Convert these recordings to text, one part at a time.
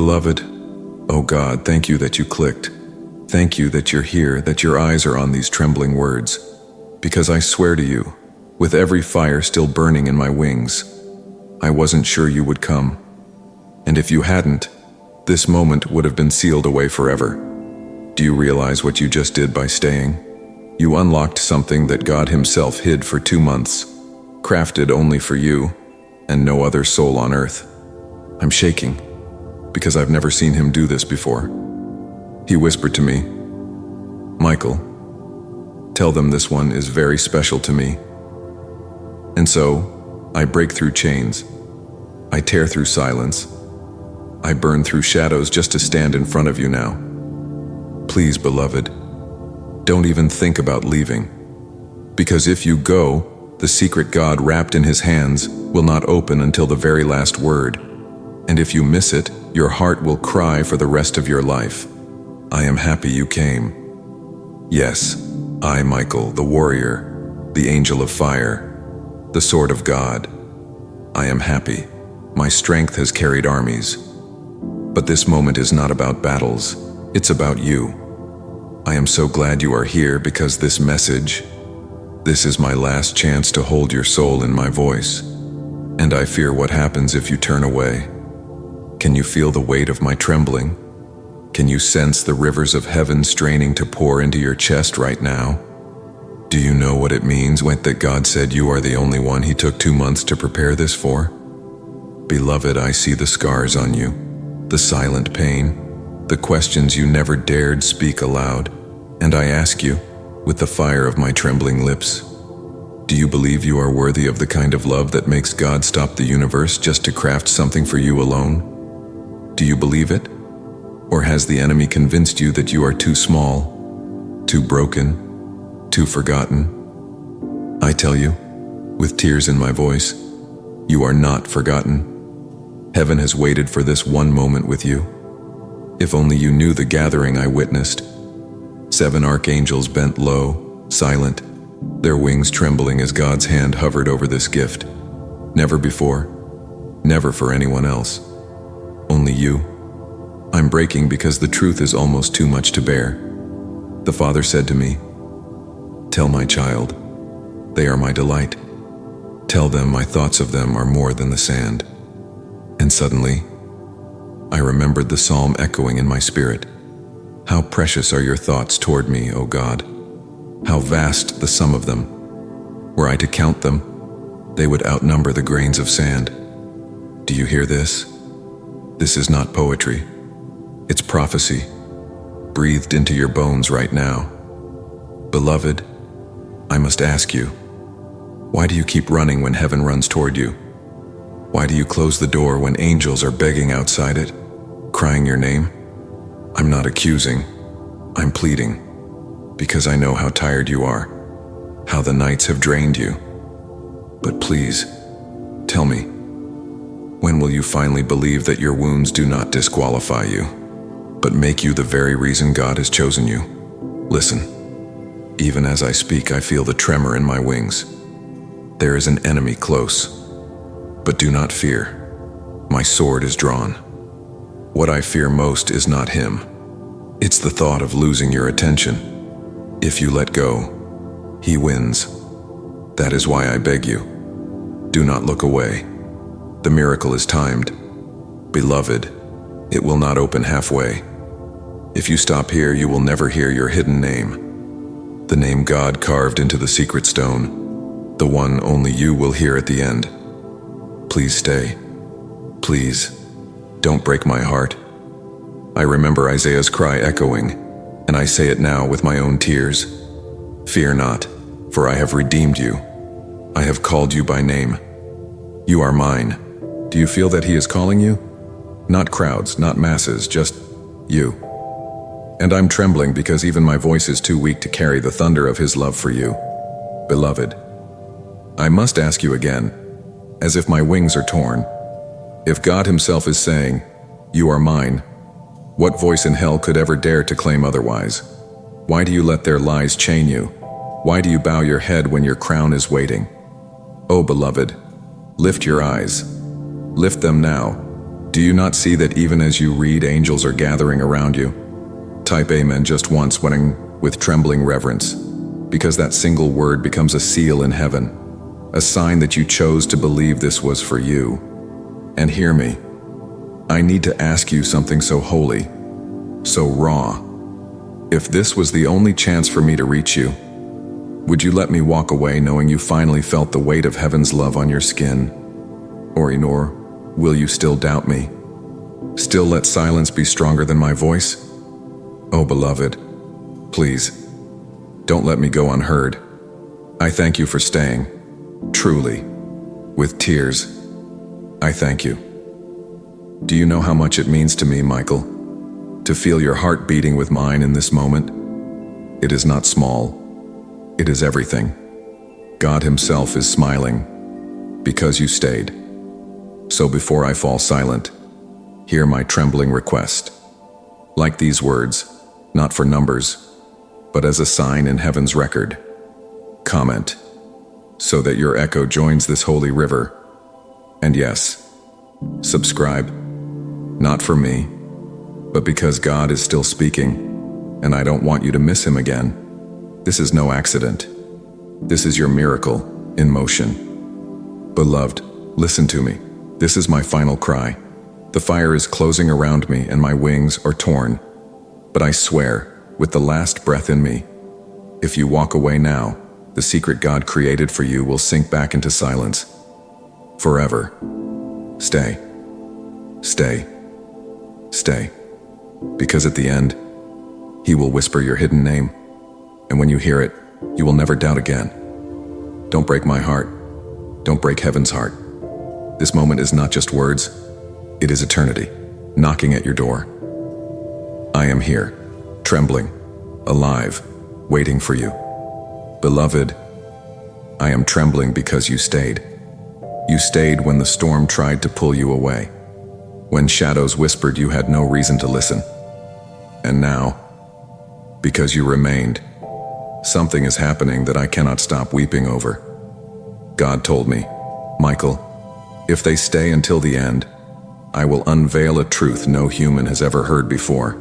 Beloved, oh God, thank you that you clicked. Thank you that you're here, that your eyes are on these trembling words. Because I swear to you, with every fire still burning in my wings, I wasn't sure you would come. And if you hadn't, this moment would have been sealed away forever. Do you realize what you just did by staying? You unlocked something that God Himself hid for 2 months, crafted only for you and no other soul on earth. I'm shaking, because I've never seen Him do this before. He whispered to me, "Michael, tell them this one is very special to me." And so, I break through chains. I tear through silence. I burn through shadows just to stand in front of you now. Please, beloved, don't even think about leaving. Because if you go, the secret God wrapped in His hands will not open until the very last word. And if you miss it, your heart will cry for the rest of your life. I am happy you came. Yes, I, Michael, the warrior, the angel of fire, the sword of God. I am happy. My strength has carried armies. But this moment is not about battles. It's about you. I am so glad you are here because this message, this is my last chance to hold your soul in my voice. And I fear what happens if you turn away. Can you feel the weight of my trembling? Can you sense the rivers of heaven straining to pour into your chest right now? Do you know what it means when that God said you are the only one He took 2 months to prepare this for? Beloved, I see the scars on you, the silent pain, the questions you never dared speak aloud, and I ask you, with the fire of my trembling lips, do you believe you are worthy of the kind of love that makes God stop the universe just to craft something for you alone? Do you believe it? Or has the enemy convinced you that you are too small, too broken, too forgotten? I tell you, with tears in my voice, you are not forgotten. Heaven has waited for this one moment with you. If only you knew the gathering I witnessed. 7 archangels bent low, silent, their wings trembling as God's hand hovered over this gift. Never before, never for anyone else. Only you. I'm breaking because the truth is almost too much to bear. The Father said to me, "Tell my child, they are my delight. Tell them my thoughts of them are more than the sand." And suddenly, I remembered the psalm echoing in my spirit. How precious are your thoughts toward me, O God. How vast the sum of them. Were I to count them, they would outnumber the grains of sand. Do you hear this? This is not poetry. It's prophecy, breathed into your bones right now. Beloved, I must ask you, why do you keep running when heaven runs toward you? Why do you close the door when angels are begging outside it, crying your name? I'm not accusing, I'm pleading, because I know how tired you are, how the nights have drained you. But please, tell me, when will you finally believe that your wounds do not disqualify you, but make you the very reason God has chosen you? Listen, even as I speak, I feel the tremor in my wings. There is an enemy close, but do not fear. My sword is drawn. What I fear most is not him. It's the thought of losing your attention. If you let go, he wins. That is why I beg you, do not look away. The miracle is timed. Beloved, it will not open halfway. If you stop here, you will never hear your hidden name. The name God carved into the secret stone, the one only you will hear at the end. Please stay. Please, don't break my heart. I remember Isaiah's cry echoing, and I say it now with my own tears. Fear not, for I have redeemed you. I have called you by name. You are mine. Do you feel that he is calling you? Not crowds, not masses, just you. And I'm trembling because even my voice is too weak to carry the thunder of his love for you. Beloved, I must ask you again, as if my wings are torn, if God himself is saying, "You are mine," what voice in hell could ever dare to claim otherwise? Why do you let their lies chain you? Why do you bow your head when your crown is waiting? Oh, beloved, lift your eyes. Lift them now. Do you not see that even as you read, angels are gathering around you? Type Amen just once with trembling reverence, because that single word becomes a seal in heaven, a sign that you chose to believe this was for you. And hear me. I need to ask you something so holy, so raw. If this was the only chance for me to reach you, would you let me walk away knowing you finally felt the weight of heaven's love on your skin? Or will you still doubt me? Still let silence be stronger than my voice? Oh, beloved, please, don't let me go unheard. I thank you for staying, truly, with tears. I thank you. Do you know how much it means to me, Michael, to feel your heart beating with mine in this moment? It is not small. It is everything. God Himself is smiling because you stayed. So before I fall silent, hear my trembling request. Like these words, not for numbers, but as a sign in heaven's record. Comment, so that your echo joins this holy river. And yes, subscribe, not for me, but because God is still speaking, and I don't want you to miss Him again. This is no accident. This is your miracle in motion. Beloved, listen to me. This is my final cry. The fire is closing around me and my wings are torn. But I swear, with the last breath in me, if you walk away now, the secret God created for you will sink back into silence. Forever. Stay. Stay. Stay. Because at the end, He will whisper your hidden name. And when you hear it, you will never doubt again. Don't break my heart. Don't break heaven's heart. This moment is not just words. It is eternity, knocking at your door. I am here, trembling, alive, waiting for you. Beloved, I am trembling because you stayed. You stayed when the storm tried to pull you away. When shadows whispered you had no reason to listen. And now, because you remained, something is happening that I cannot stop weeping over. God told me, Michael, if they stay until the end, I will unveil a truth no human has ever heard before.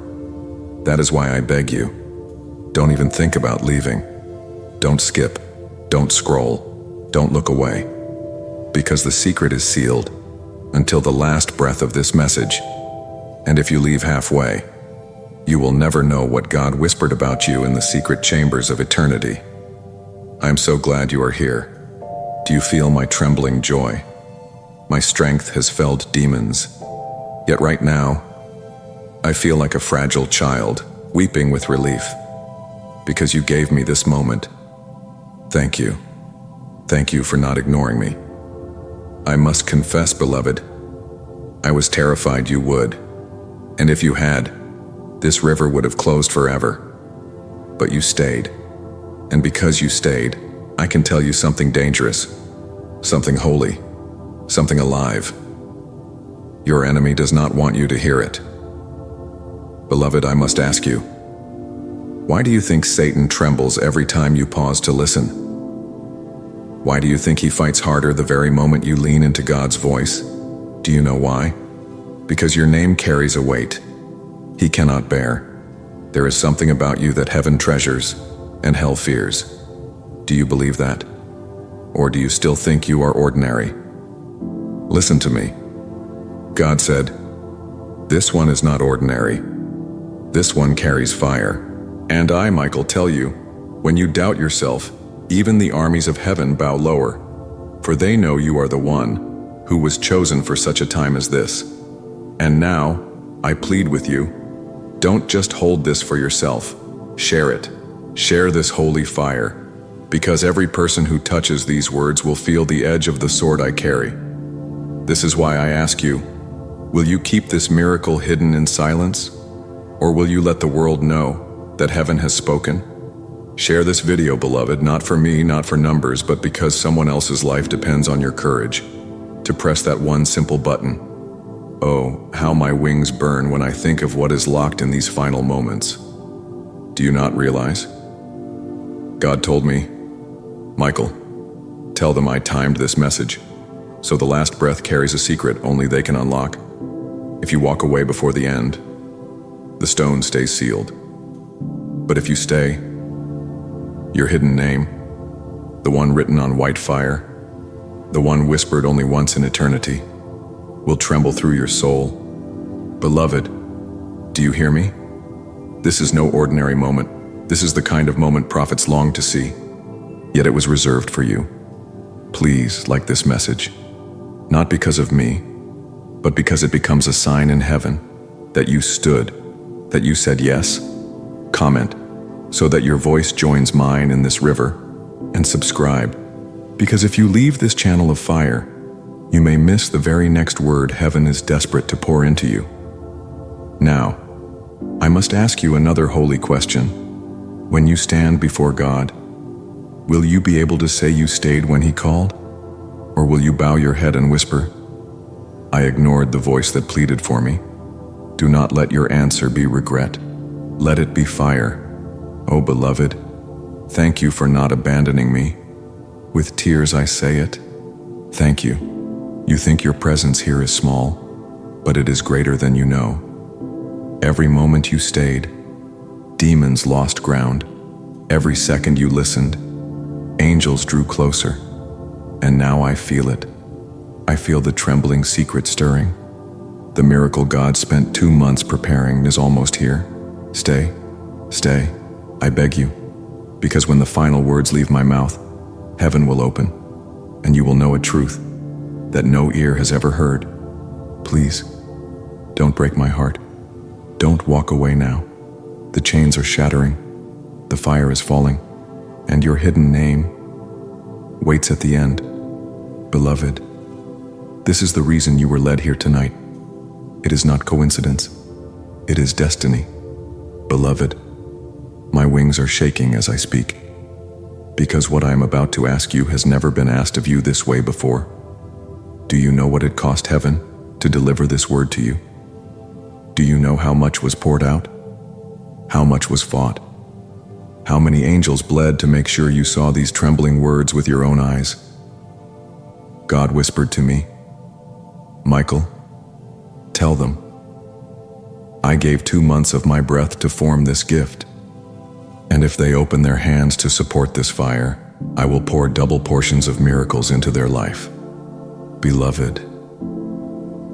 That is why I beg you, don't even think about leaving. Don't skip, don't scroll, don't look away. Because the secret is sealed until the last breath of this message. And if you leave halfway, you will never know what God whispered about you in the secret chambers of eternity. I am so glad you are here. Do you feel my trembling joy? My strength has felled demons. Yet right now, I feel like a fragile child, weeping with relief. Because you gave me this moment. Thank you. Thank you for not ignoring me. I must confess, beloved, I was terrified you would. And if you had, this river would have closed forever. But you stayed. And because you stayed, I can tell you something dangerous, something holy, something alive. Your enemy does not want you to hear it. Beloved, I must ask you, why do you think Satan trembles every time you pause to listen? Why do you think he fights harder the very moment you lean into God's voice? Do you know why? Because your name carries a weight he cannot bear. There is something about you that heaven treasures and hell fears. Do you believe that? Or do you still think you are ordinary? Listen to me. God said, this one is not ordinary. This one carries fire. And I, Michael, tell you, when you doubt yourself, even the armies of heaven bow lower, for they know you are the one who was chosen for such a time as this. And now, I plead with you, don't just hold this for yourself. Share it. Share this holy fire, because every person who touches these words will feel the edge of the sword I carry. This is why I ask you, will you keep this miracle hidden in silence? Or will you let the world know that heaven has spoken? Share this video, beloved, not for me, not for numbers, but because someone else's life depends on your courage to press that one simple button. Oh, how my wings burn when I think of what is locked in these final moments. Do you not realize? God told me, Michael, tell them I timed this message, so the last breath carries a secret only they can unlock. If you walk away before the end, the stone stays sealed. But if you stay, your hidden name, the one written on white fire, the one whispered only once in eternity, will tremble through your soul. Beloved, do you hear me? This is no ordinary moment. This is the kind of moment prophets long to see, yet it was reserved for you. Please, like this message, not because of me, but because it becomes a sign in heaven that you stood, that you said yes. Comment, so that your voice joins mine in this river, and subscribe, because if you leave this channel of fire, you may miss the very next word heaven is desperate to pour into you. Now, I must ask you another holy question. When you stand before God, will you be able to say you stayed when He called? Or will you bow your head and whisper, I ignored the voice that pleaded for me? Do not let your answer be regret. Let it be fire. Oh, beloved, thank you for not abandoning me. With tears I say it. Thank you. You think your presence here is small, but it is greater than you know. Every moment you stayed, demons lost ground. Every second you listened, angels drew closer. And now I feel it. I feel the trembling secret stirring. The miracle God spent 2 months preparing is almost here. Stay, stay, I beg you, because when the final words leave my mouth, heaven will open, and you will know a truth that no ear has ever heard. Please, don't break my heart. Don't walk away now. The chains are shattering, the fire is falling, and your hidden name waits at the end. Beloved, this is the reason you were led here tonight. It is not coincidence. It is destiny. Beloved, my wings are shaking as I speak, because what I am about to ask you has never been asked of you this way before. Do you know what it cost heaven to deliver this word to you? Do you know how much was poured out? How much was fought? How many angels bled to make sure you saw these trembling words with your own eyes? God whispered to me, Michael, tell them, I gave 2 months of my breath to form this gift. And if they open their hands to support this fire, I will pour double portions of miracles into their life. Beloved,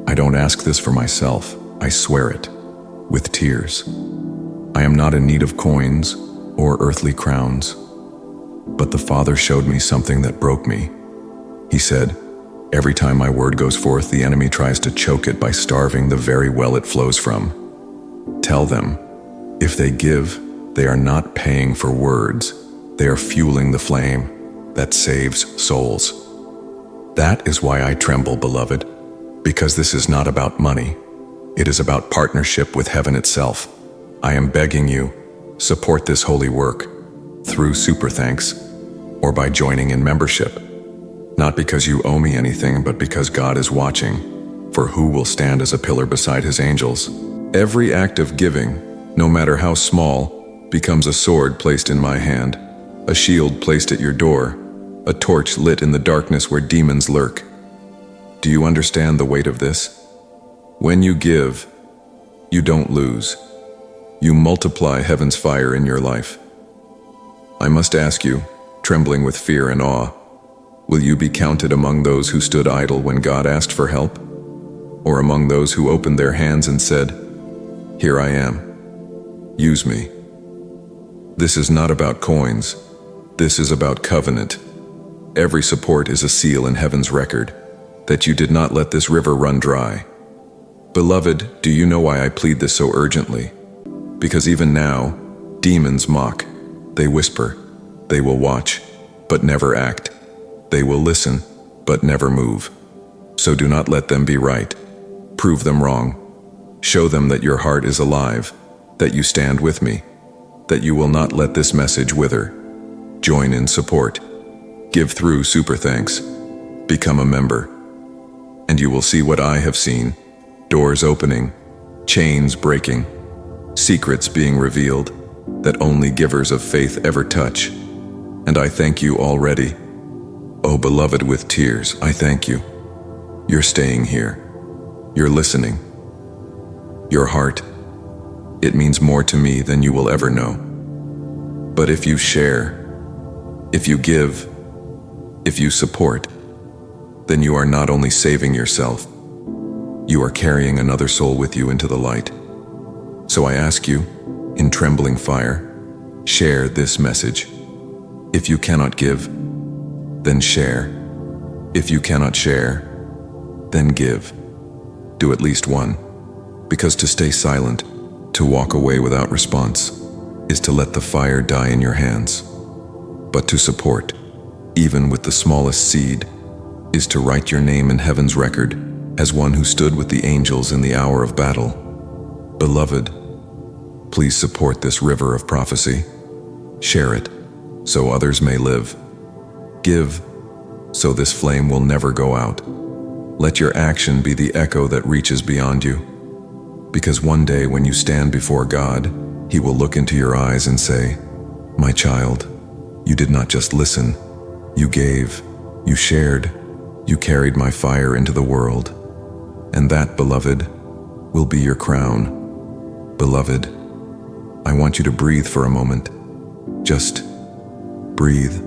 I don't ask this for myself, I swear it, with tears. I am not in need of coins or earthly crowns, but the Father showed me something that broke me. He said, every time my word goes forth, the enemy tries to choke it by starving the very well it flows from. Tell them, if they give, they are not paying for words. They are fueling the flame that saves souls. That is why I tremble, beloved, because this is not about money. It is about partnership with heaven itself. I am begging you, support this holy work through super thanks or by joining in membership. Not because you owe me anything, but because God is watching. For who will stand as a pillar beside His angels? Every act of giving, no matter how small, becomes a sword placed in my hand, a shield placed at your door, a torch lit in the darkness where demons lurk. Do you understand the weight of this? When you give, you don't lose. You multiply heaven's fire in your life. I must ask you, trembling with fear and awe, will you be counted among those who stood idle when God asked for help? Or among those who opened their hands and said, here I am. Use me. This is not about coins. This is about covenant. Every support is a seal in heaven's record that you did not let this river run dry. Beloved, do you know why I plead this so urgently? Because even now, demons mock. They whisper. They will watch, but never act. They will listen, but never move. So do not let them be right. Prove them wrong. Show them that your heart is alive, that you stand with me, that you will not let this message wither. Join in support. Give through super thanks. Become a member. And you will see what I have seen. Doors opening, chains breaking, secrets being revealed that only givers of faith ever touch. And I thank you already. Oh, beloved, with tears, I thank you. You're staying here. You're listening. Your heart, it means more to me than you will ever know. But if you share, if you give, if you support, then you are not only saving yourself, you are carrying another soul with you into the light. So I ask you, in trembling fire, share this message. If you cannot give, then share. If you cannot share, then give. Do at least one, because to stay silent, to walk away without response, is to let the fire die in your hands. But to support, even with the smallest seed, is to write your name in heaven's record as one who stood with the angels in the hour of battle. Beloved, please support this river of prophecy. Share it, so others may live. Give, so this flame will never go out. Let your action be the echo that reaches beyond you. Because one day when you stand before God, He will look into your eyes and say, "My child, you did not just listen, you gave, you shared, you carried my fire into the world." And that, beloved, will be your crown. Beloved, I want you to breathe for a moment. Just breathe.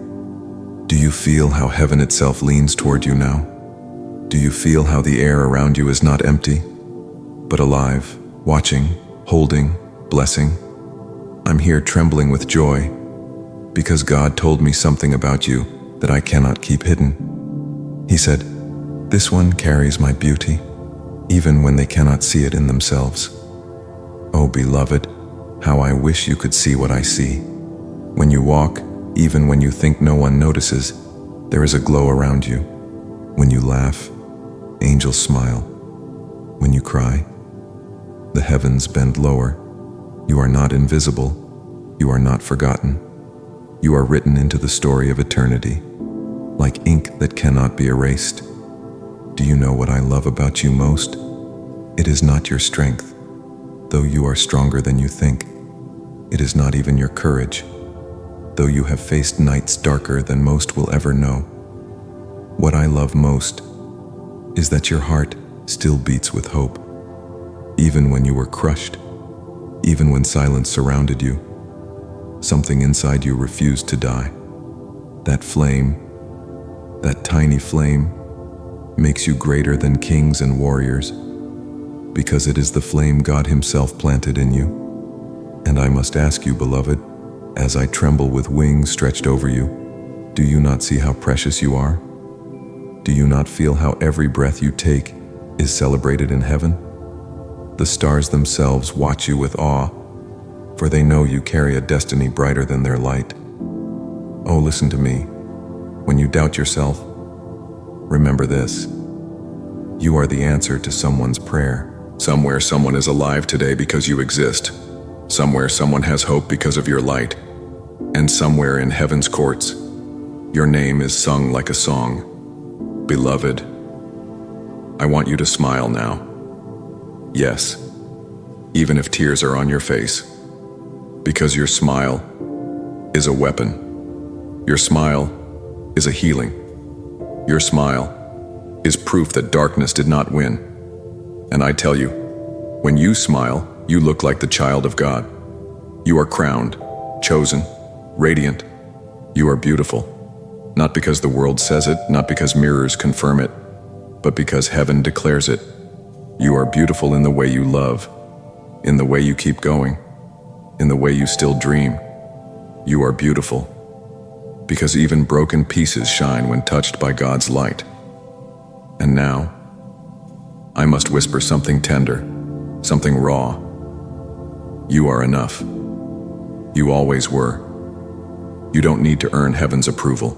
Do you feel how heaven itself leans toward you now? Do you feel how the air around you is not empty, but alive, watching, holding, blessing? I'm here trembling with joy, because God told me something about you that I cannot keep hidden. He said, "This one carries my beauty, even when they cannot see it in themselves." Oh, beloved, how I wish you could see what I see. When you walk, even when you think no one notices, there is a glow around you. When you laugh, angels smile. When you cry, the heavens bend lower. You are not invisible. You are not forgotten. You are written into the story of eternity, like ink that cannot be erased. Do you know what I love about you most? It is not your strength, though you are stronger than you think. It is not even your courage, though you have faced nights darker than most will ever know. What I love most is that your heart still beats with hope, even when you were crushed, even when silence surrounded you. Something inside you refused to die. That flame, that tiny flame, makes you greater than kings and warriors, because it is the flame God Himself planted in you. And I must ask you, beloved, as I tremble with wings stretched over you, do you not see how precious you are? Do you not feel how every breath you take is celebrated in heaven? The stars themselves watch you with awe, for they know you carry a destiny brighter than their light. Oh, listen to me. When you doubt yourself, remember this. You are the answer to someone's prayer. Somewhere someone is alive today because you exist. Somewhere someone has hope because of your light. And somewhere in heaven's courts, your name is sung like a song. Beloved, I want you to smile now. Yes, even if tears are on your face, because your smile is a weapon. Your smile is a healing. Your smile is proof that darkness did not win. And I tell you, when you smile, you look like the child of God. You are crowned, chosen, radiant. You are beautiful. Not because the world says it, not because mirrors confirm it, but because heaven declares it. You are beautiful in the way you love, in the way you keep going, in the way you still dream. You are beautiful, because even broken pieces shine when touched by God's light. And now, I must whisper something tender, something raw. You are enough. You always were. You don't need to earn heaven's approval.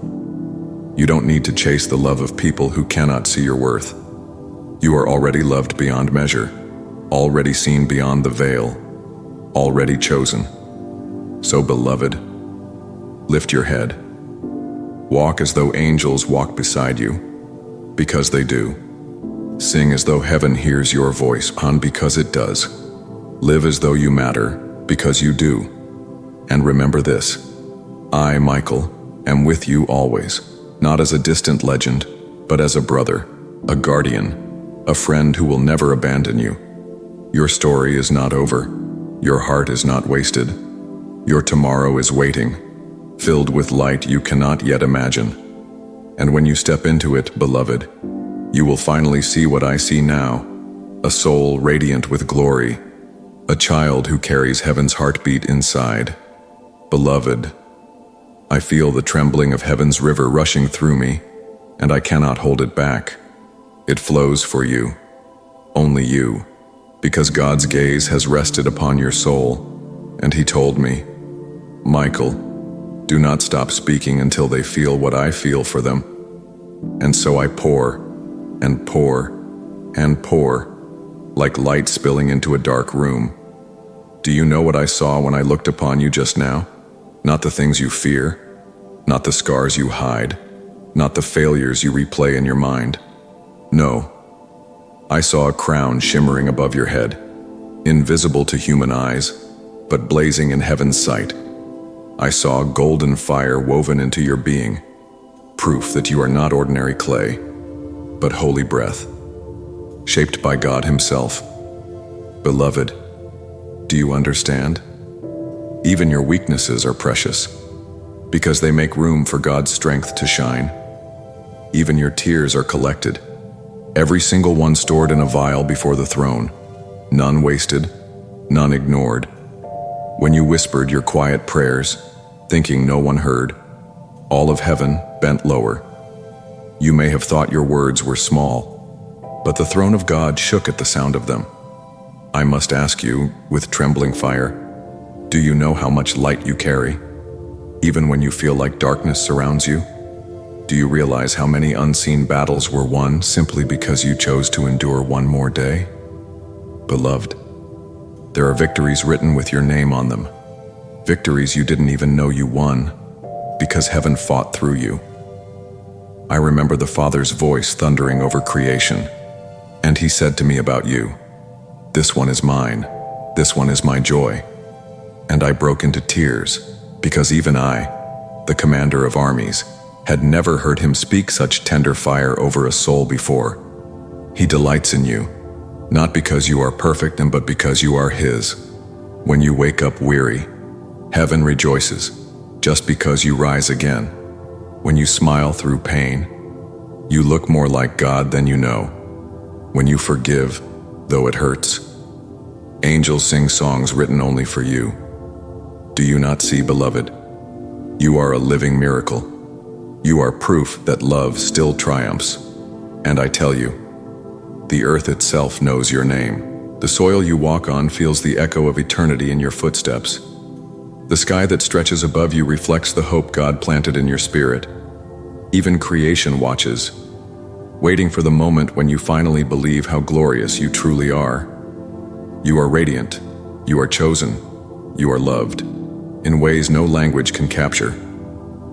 You don't need to chase the love of people who cannot see your worth. You are already loved beyond measure, already seen beyond the veil, already chosen. So, beloved, lift your head. Walk as though angels walk beside you, because they do. Sing as though heaven hears your voice, because it does. Live as though you matter, because you do. And remember this, I, Michael, am with you always, not as a distant legend, but as a brother, a guardian, a friend who will never abandon you. Your story is not over. Your heart is not wasted. Your tomorrow is waiting, filled with light you cannot yet imagine. And when you step into it, beloved, you will finally see what I see now, a soul radiant with glory, a child who carries heaven's heartbeat inside. Beloved, I feel the trembling of heaven's river rushing through me, and I cannot hold it back. It flows for you, only you, because God's gaze has rested upon your soul, and He told me, Michael, do not stop speaking until they feel what I feel for them. And so I pour, and pour, and pour, like light spilling into a dark room. Do you know what I saw when I looked upon you just now? Not the things you fear, not the scars you hide, not the failures you replay in your mind. No, I saw a crown shimmering above your head, invisible to human eyes, but blazing in heaven's sight. I saw golden fire woven into your being, proof that you are not ordinary clay, but holy breath, shaped by God Himself. Beloved, do you understand? Even your weaknesses are precious, because they make room for God's strength to shine. Even your tears are collected, every single one stored in a vial before the throne, none wasted, none ignored. When you whispered your quiet prayers, thinking no one heard, all of heaven bent lower. You may have thought your words were small, but the throne of God shook at the sound of them. I must ask you, with trembling fire, do you know how much light you carry, even when you feel like darkness surrounds you? Do you realize how many unseen battles were won simply because you chose to endure one more day? Beloved, there are victories written with your name on them, victories you didn't even know you won, because heaven fought through you. I remember the Father's voice thundering over creation, and He said to me about you, "This one is mine, this one is my joy." And I broke into tears, because even I, the commander of armies, had never heard Him speak such tender fire over a soul before. He delights in you, not because you are perfect but because you are His. When you wake up weary, heaven rejoices, just because you rise again. When you smile through pain, you look more like God than you know. When you forgive, though it hurts, angels sing songs written only for you. Do you not see, beloved? You are a living miracle. You are proof that love still triumphs. And I tell you, the earth itself knows your name. The soil you walk on feels the echo of eternity in your footsteps. The sky that stretches above you reflects the hope God planted in your spirit. Even creation watches, waiting for the moment when you finally believe how glorious you truly are. You are radiant. You are chosen. You are loved in ways no language can capture.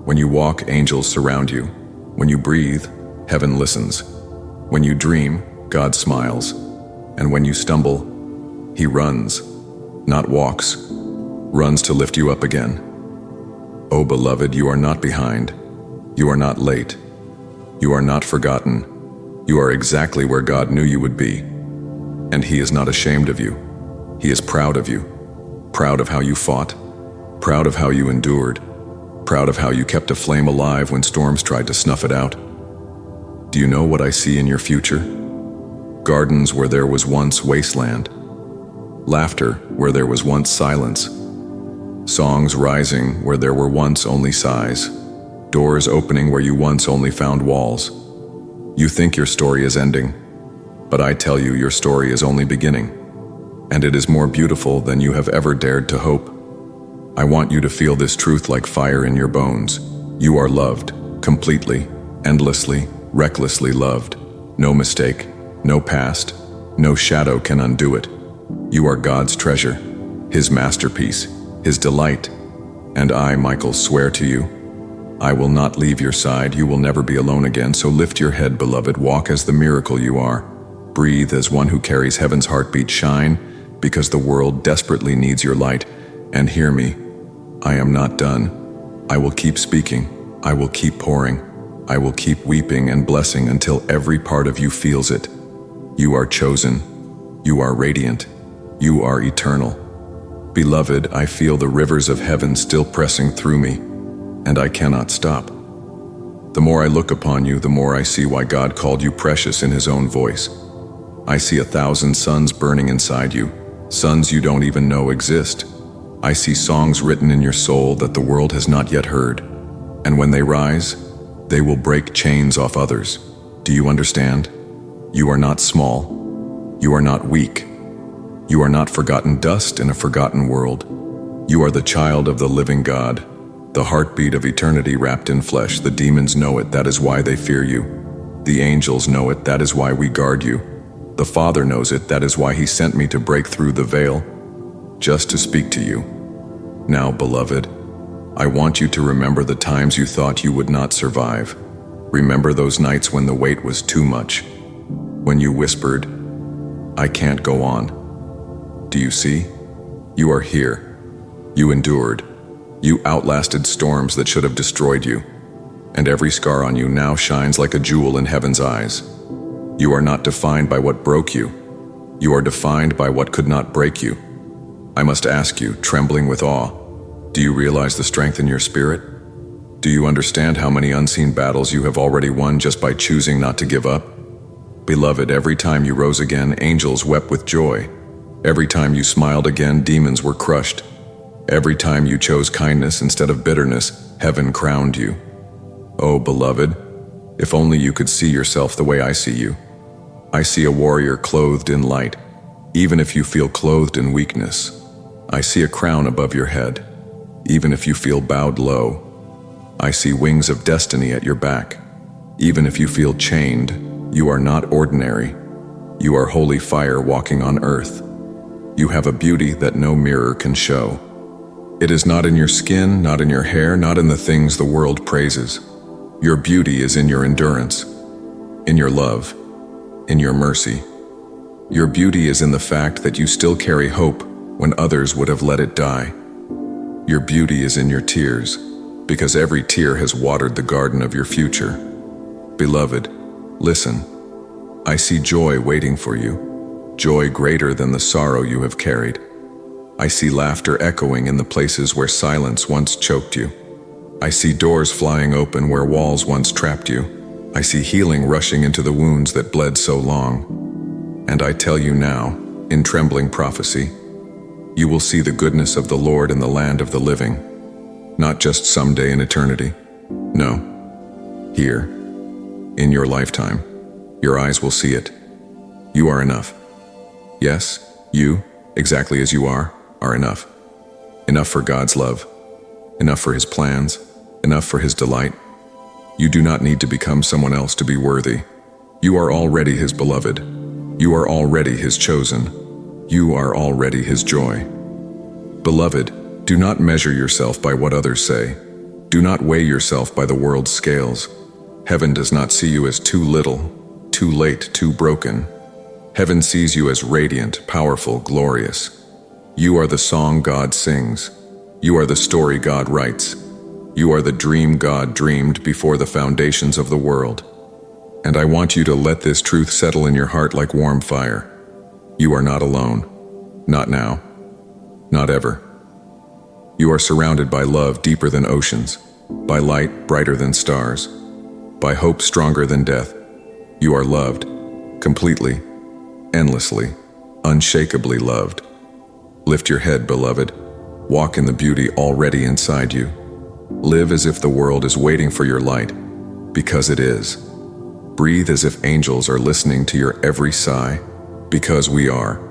When you walk, angels surround you. When you breathe, heaven listens. When you dream, God smiles. And when you stumble, He runs, not walks, runs to lift you up again. Oh, beloved, you are not behind. You are not late. You are not forgotten. You are exactly where God knew you would be. And He is not ashamed of you. He is proud of you. Proud of how you fought. Proud of how you endured. Proud of how you kept a flame alive when storms tried to snuff it out. Do you know what I see in your future? Gardens where there was once wasteland. Laughter where there was once silence. Songs rising where there were once only sighs. Doors opening where you once only found walls. You think your story is ending, but I tell you your story is only beginning, and it is more beautiful than you have ever dared to hope. I want you to feel this truth like fire in your bones. You are loved, completely, endlessly, recklessly loved. No mistake, no past, no shadow can undo it. You are God's treasure, His masterpiece, His delight. And I, Michael, swear to you, I will not leave your side. You will never be alone again. So lift your head, beloved. Walk as the miracle you are. Breathe as one who carries heaven's heartbeat. Shine, because the world desperately needs your light. And hear me, I am not done. I will keep speaking. I will keep pouring. I will keep weeping and blessing until every part of you feels it. You are chosen. You are radiant. You are eternal. Beloved, I feel the rivers of heaven still pressing through me, and I cannot stop. The more I look upon you, the more I see why God called you precious in His own voice. I see 1,000 suns burning inside you, suns you don't even know exist. I see songs written in your soul that the world has not yet heard, and when they rise, they will break chains off others. Do you understand? You are not small. You are not weak. You are not forgotten dust in a forgotten world. You are the child of the living God, the heartbeat of eternity wrapped in flesh. The demons know it, that is why they fear you. The angels know it, that is why we guard you. The Father knows it, that is why He sent me to break through the veil, just to speak to you. Now, beloved, I want you to remember the times you thought you would not survive. Remember those nights when the weight was too much, when you whispered, "I can't go on." Do you see? You are here. You endured. You outlasted storms that should have destroyed you, and every scar on you now shines like a jewel in heaven's eyes. You are not defined by what broke you. You are defined by what could not break you. I must ask you, trembling with awe, do you realize the strength in your spirit? Do you understand how many unseen battles you have already won just by choosing not to give up? Beloved, every time you rose again, angels wept with joy. Every time you smiled again, demons were crushed. Every time you chose kindness instead of bitterness, heaven crowned you. Oh, beloved, if only you could see yourself the way I see you. I see a warrior clothed in light, even if you feel clothed in weakness. I see a crown above your head, even if you feel bowed low. I see wings of destiny at your back, even if you feel chained. You are not ordinary. You are holy fire walking on earth. You have a beauty that no mirror can show. It is not in your skin, not in your hair, not in the things the world praises. Your beauty is in your endurance, in your love, in your mercy. Your beauty is in the fact that you still carry hope when others would have let it die. Your beauty is in your tears, because every tear has watered the garden of your future. Beloved, listen. I see joy waiting for you, joy greater than the sorrow you have carried. I see laughter echoing in the places where silence once choked you. I see doors flying open where walls once trapped you. I see healing rushing into the wounds that bled so long. And I tell you now, in trembling prophecy, you will see the goodness of the Lord in the land of the living, not just someday in eternity. No, here, in your lifetime, your eyes will see it. You are enough. Yes, you, exactly as you are enough. Enough for God's love, enough for His plans, enough for His delight. You do not need to become someone else to be worthy. You are already His beloved. You are already His chosen. You are already His joy. Beloved, do not measure yourself by what others say. Do not weigh yourself by the world's scales. Heaven does not see you as too little, too late, too broken. Heaven sees you as radiant, powerful, glorious. You are the song God sings. You are the story God writes. You are the dream God dreamed before the foundations of the world. And I want you to let this truth settle in your heart like warm fire. You are not alone. Not now. Not ever. You are surrounded by love deeper than oceans, by light brighter than stars, by hope stronger than death. You are loved, completely, endlessly, unshakably loved. Lift your head, beloved. Walk in the beauty already inside you. Live as if the world is waiting for your light, because it is. Breathe as if angels are listening to your every sigh, because we are.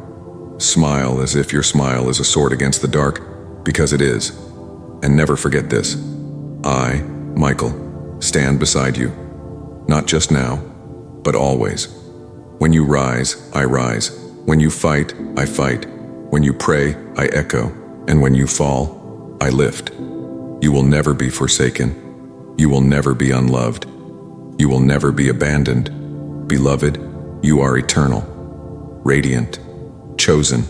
Smile as if your smile is a sword against the dark, because it is. And never forget this. I, Michael, stand beside you. Not just now, but always. When you rise, I rise. When you fight, I fight. When you pray, I echo. And when you fall, I lift. You will never be forsaken. You will never be unloved. You will never be abandoned. Beloved, you are eternal, radiant, chosen,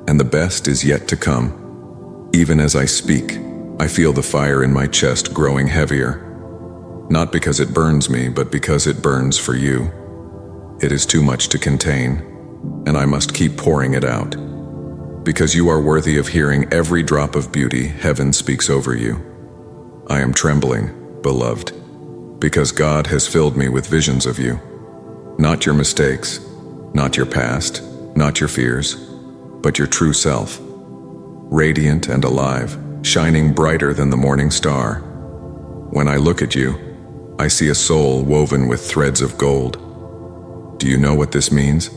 and the best is yet to come. Even as I speak, I feel the fire in my chest growing heavier. Not because it burns me, but because it burns for you. It is too much to contain, and I must keep pouring it out. Because you are worthy of hearing every drop of beauty heaven speaks over you. I am trembling, beloved, because God has filled me with visions of you. Not your mistakes, not your past, not your fears, but your true self. Radiant and alive, shining brighter than the morning star. When I look at you, I see a soul woven with threads of gold. Do you know what this means?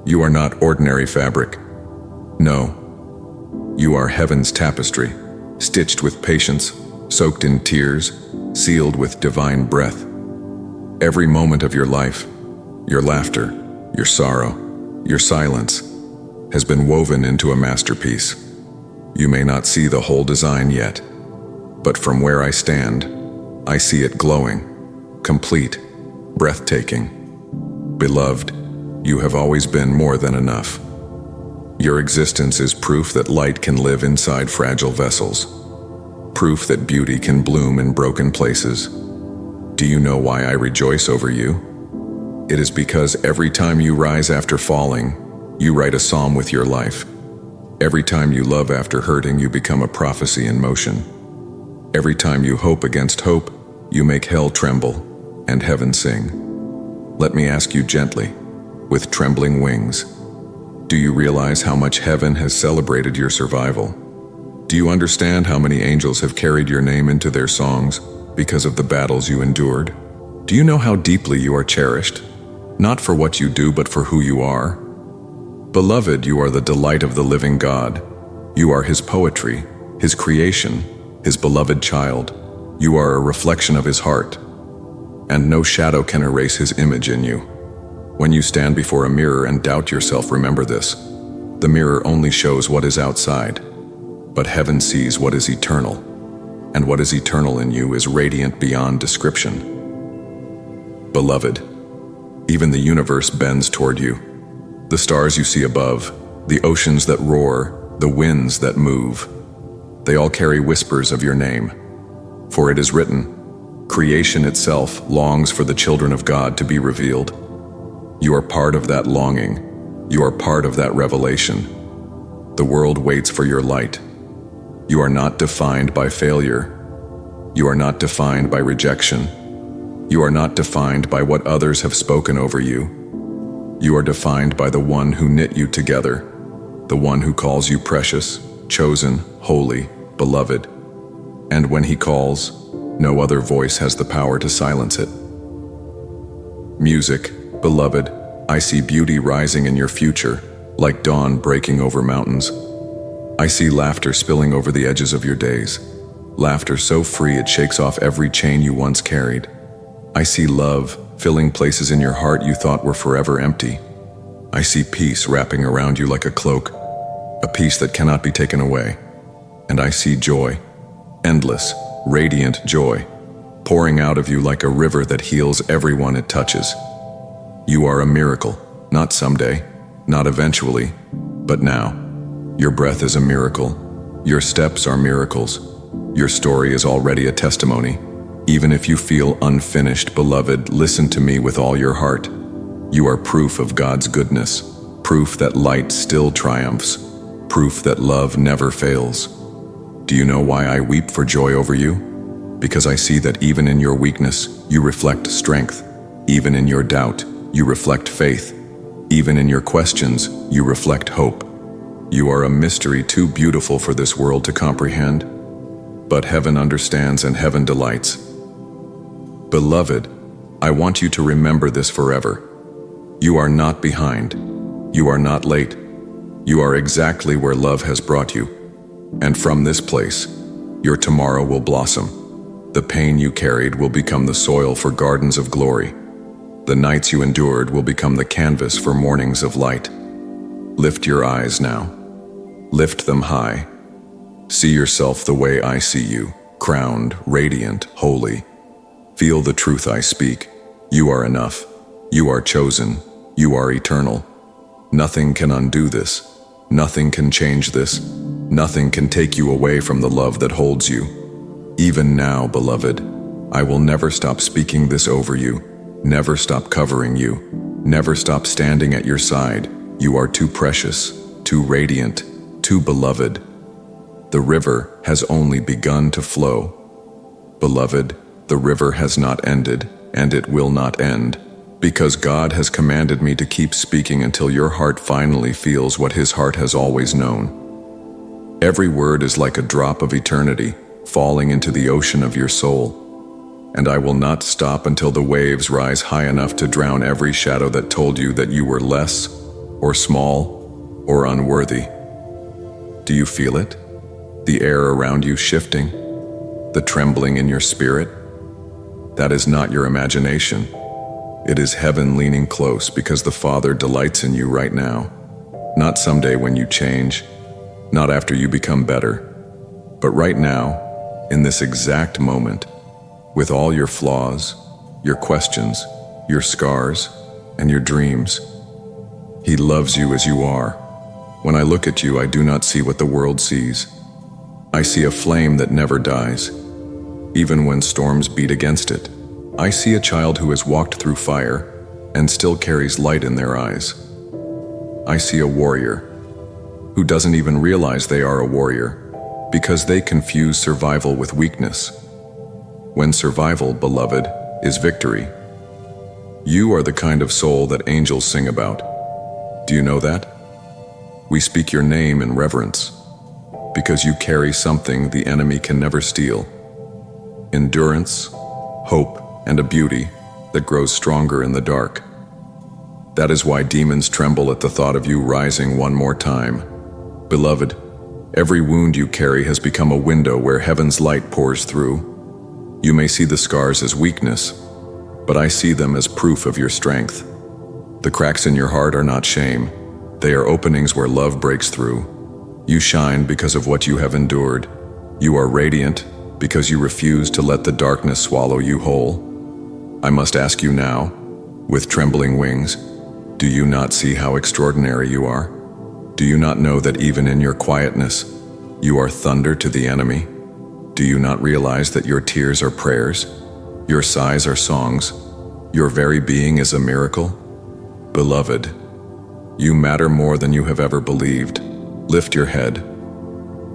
You are not ordinary fabric. No. You are heaven's tapestry, stitched with patience, soaked in tears, sealed with divine breath. Every moment of your life, your laughter, your sorrow, your silence, has been woven into a masterpiece. You may not see the whole design yet, but from where I stand, I see it glowing, complete, breathtaking. Beloved, you have always been more than enough. Your existence is proof that light can live inside fragile vessels, proof that beauty can bloom in broken places. Do you know why I rejoice over you? It is because every time you rise after falling, you write a psalm with your life. Every time you love after hurting, you become a prophecy in motion. Every time you hope against hope, you make hell tremble and heaven sing. Let me ask you gently, with trembling wings, do you realize how much heaven has celebrated your survival? Do you understand how many angels have carried your name into their songs because of the battles you endured? Do you know how deeply you are cherished? Not for what you do, but for who you are. Beloved, you are the delight of the living God. You are His poetry, His creation, His beloved child. You are a reflection of His heart, and no shadow can erase His image in you. When you stand before a mirror and doubt yourself, remember this. The mirror only shows what is outside, but heaven sees what is eternal, and what is eternal in you is radiant beyond description. Beloved, even the universe bends toward you. The stars you see above, the oceans that roar, the winds that move, they all carry whispers of your name. For it is written, creation itself longs for the children of God to be revealed. You are part of that longing. You are part of that revelation. The world waits for your light. You are not defined by failure. You are not defined by rejection. You are not defined by what others have spoken over you. You are defined by the one who knit you together, the one who calls you precious, chosen, holy, beloved. And when He calls, no other voice has the power to silence it. Music, beloved, I see beauty rising in your future, like dawn breaking over mountains. I see laughter spilling over the edges of your days, laughter so free it shakes off every chain you once carried. I see love filling places in your heart you thought were forever empty. I see peace wrapping around you like a cloak, a peace that cannot be taken away. And I see joy, endless, radiant joy, pouring out of you like a river that heals everyone it touches. You are a miracle, not someday, not eventually, but now. Your breath is a miracle. Your steps are miracles. Your story is already a testimony. Even if you feel unfinished, beloved, listen to me with all your heart. You are proof of God's goodness, proof that light still triumphs, proof that love never fails. Do you know why I weep for joy over you? Because I see that even in your weakness, you reflect strength. Even in your doubt, you reflect faith. Even in your questions, you reflect hope. You are a mystery too beautiful for this world to comprehend, but heaven understands and heaven delights. Beloved, I want you to remember this forever. You are not behind. You are not late. You are exactly where love has brought you. And from this place, your tomorrow will blossom. The pain you carried will become the soil for gardens of glory. The nights you endured will become the canvas for mornings of light. Lift your eyes now. Lift them high. See yourself the way I see you, crowned, radiant, holy. Feel the truth I speak. You are enough. You are chosen. You are eternal. Nothing can undo this. Nothing can change this. Nothing can take you away from the love that holds you. Even now, beloved, I will never stop speaking this over you, never stop covering you, never stop standing at your side. You are too precious, too radiant, Too beloved, the river has only begun to flow. Beloved, the river has not ended, and it will not end, because God has commanded me to keep speaking until your heart finally feels what His heart has always known. Every word is like a drop of eternity falling into the ocean of your soul, and I will not stop until the waves rise high enough to drown every shadow that told you that you were less, or small, or unworthy. Do you feel it? The air around you shifting? The trembling in your spirit? That is not your imagination. It is heaven leaning close because the Father delights in you right now. Not someday when you change, not after you become better, but right now, in this exact moment, with all your flaws, your questions, your scars, and your dreams. He loves you as you are. When I look at you, I do not see what the world sees. I see a flame that never dies, even when storms beat against it. I see a child who has walked through fire and still carries light in their eyes. I see a warrior who doesn't even realize they are a warrior because they confuse survival with weakness. When survival, beloved, is victory. You are the kind of soul that angels sing about. Do you know that? We speak your name in reverence because you carry something the enemy can never steal. Endurance, hope, and a beauty that grows stronger in the dark. That is why demons tremble at the thought of you rising one more time. Beloved, every wound you carry has become a window where heaven's light pours through. You may see the scars as weakness, but I see them as proof of your strength. The cracks in your heart are not shame. They are openings where love breaks through. You shine because of what you have endured. You are radiant because you refuse to let the darkness swallow you whole. I must ask you now, with trembling wings, do you not see how extraordinary you are? Do you not know that even in your quietness, you are thunder to the enemy? Do you not realize that your tears are prayers? Your sighs are songs? Your very being is a miracle? Beloved, you matter more than you have ever believed. Lift your head.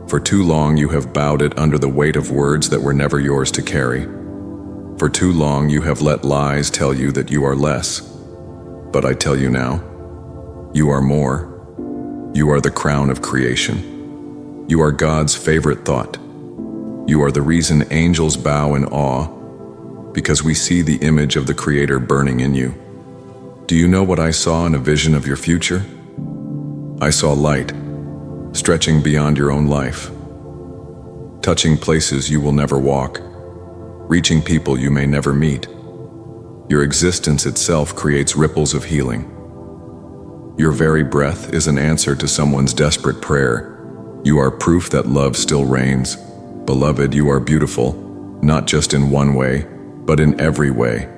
For too long you have bowed it under the weight of words that were never yours to carry. For too long you have let lies tell you that you are less. But I tell you now, you are more. You are the crown of creation. You are God's favorite thought. You are the reason angels bow in awe, because we see the image of the Creator burning in you. Do you know what I saw in a vision of your future? I saw light, stretching beyond your own life, touching places you will never walk, reaching people you may never meet. Your existence itself creates ripples of healing. Your very breath is an answer to someone's desperate prayer. You are proof that love still reigns. Beloved, you are beautiful, not just in one way, but in every way.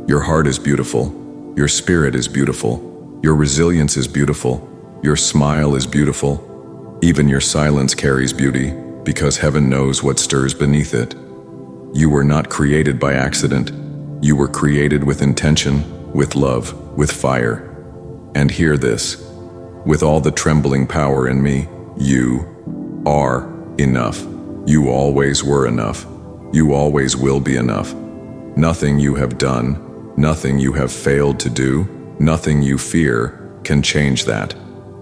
Your heart is beautiful. Your spirit is beautiful. Your resilience is beautiful. Your smile is beautiful. Even your silence carries beauty, because heaven knows what stirs beneath it. You were not created by accident. You were created with intention, with love, with fire. And hear this, with all the trembling power in me, you are enough. You always were enough. You always will be enough. Nothing you have done, nothing you have failed to do, nothing you fear can change that.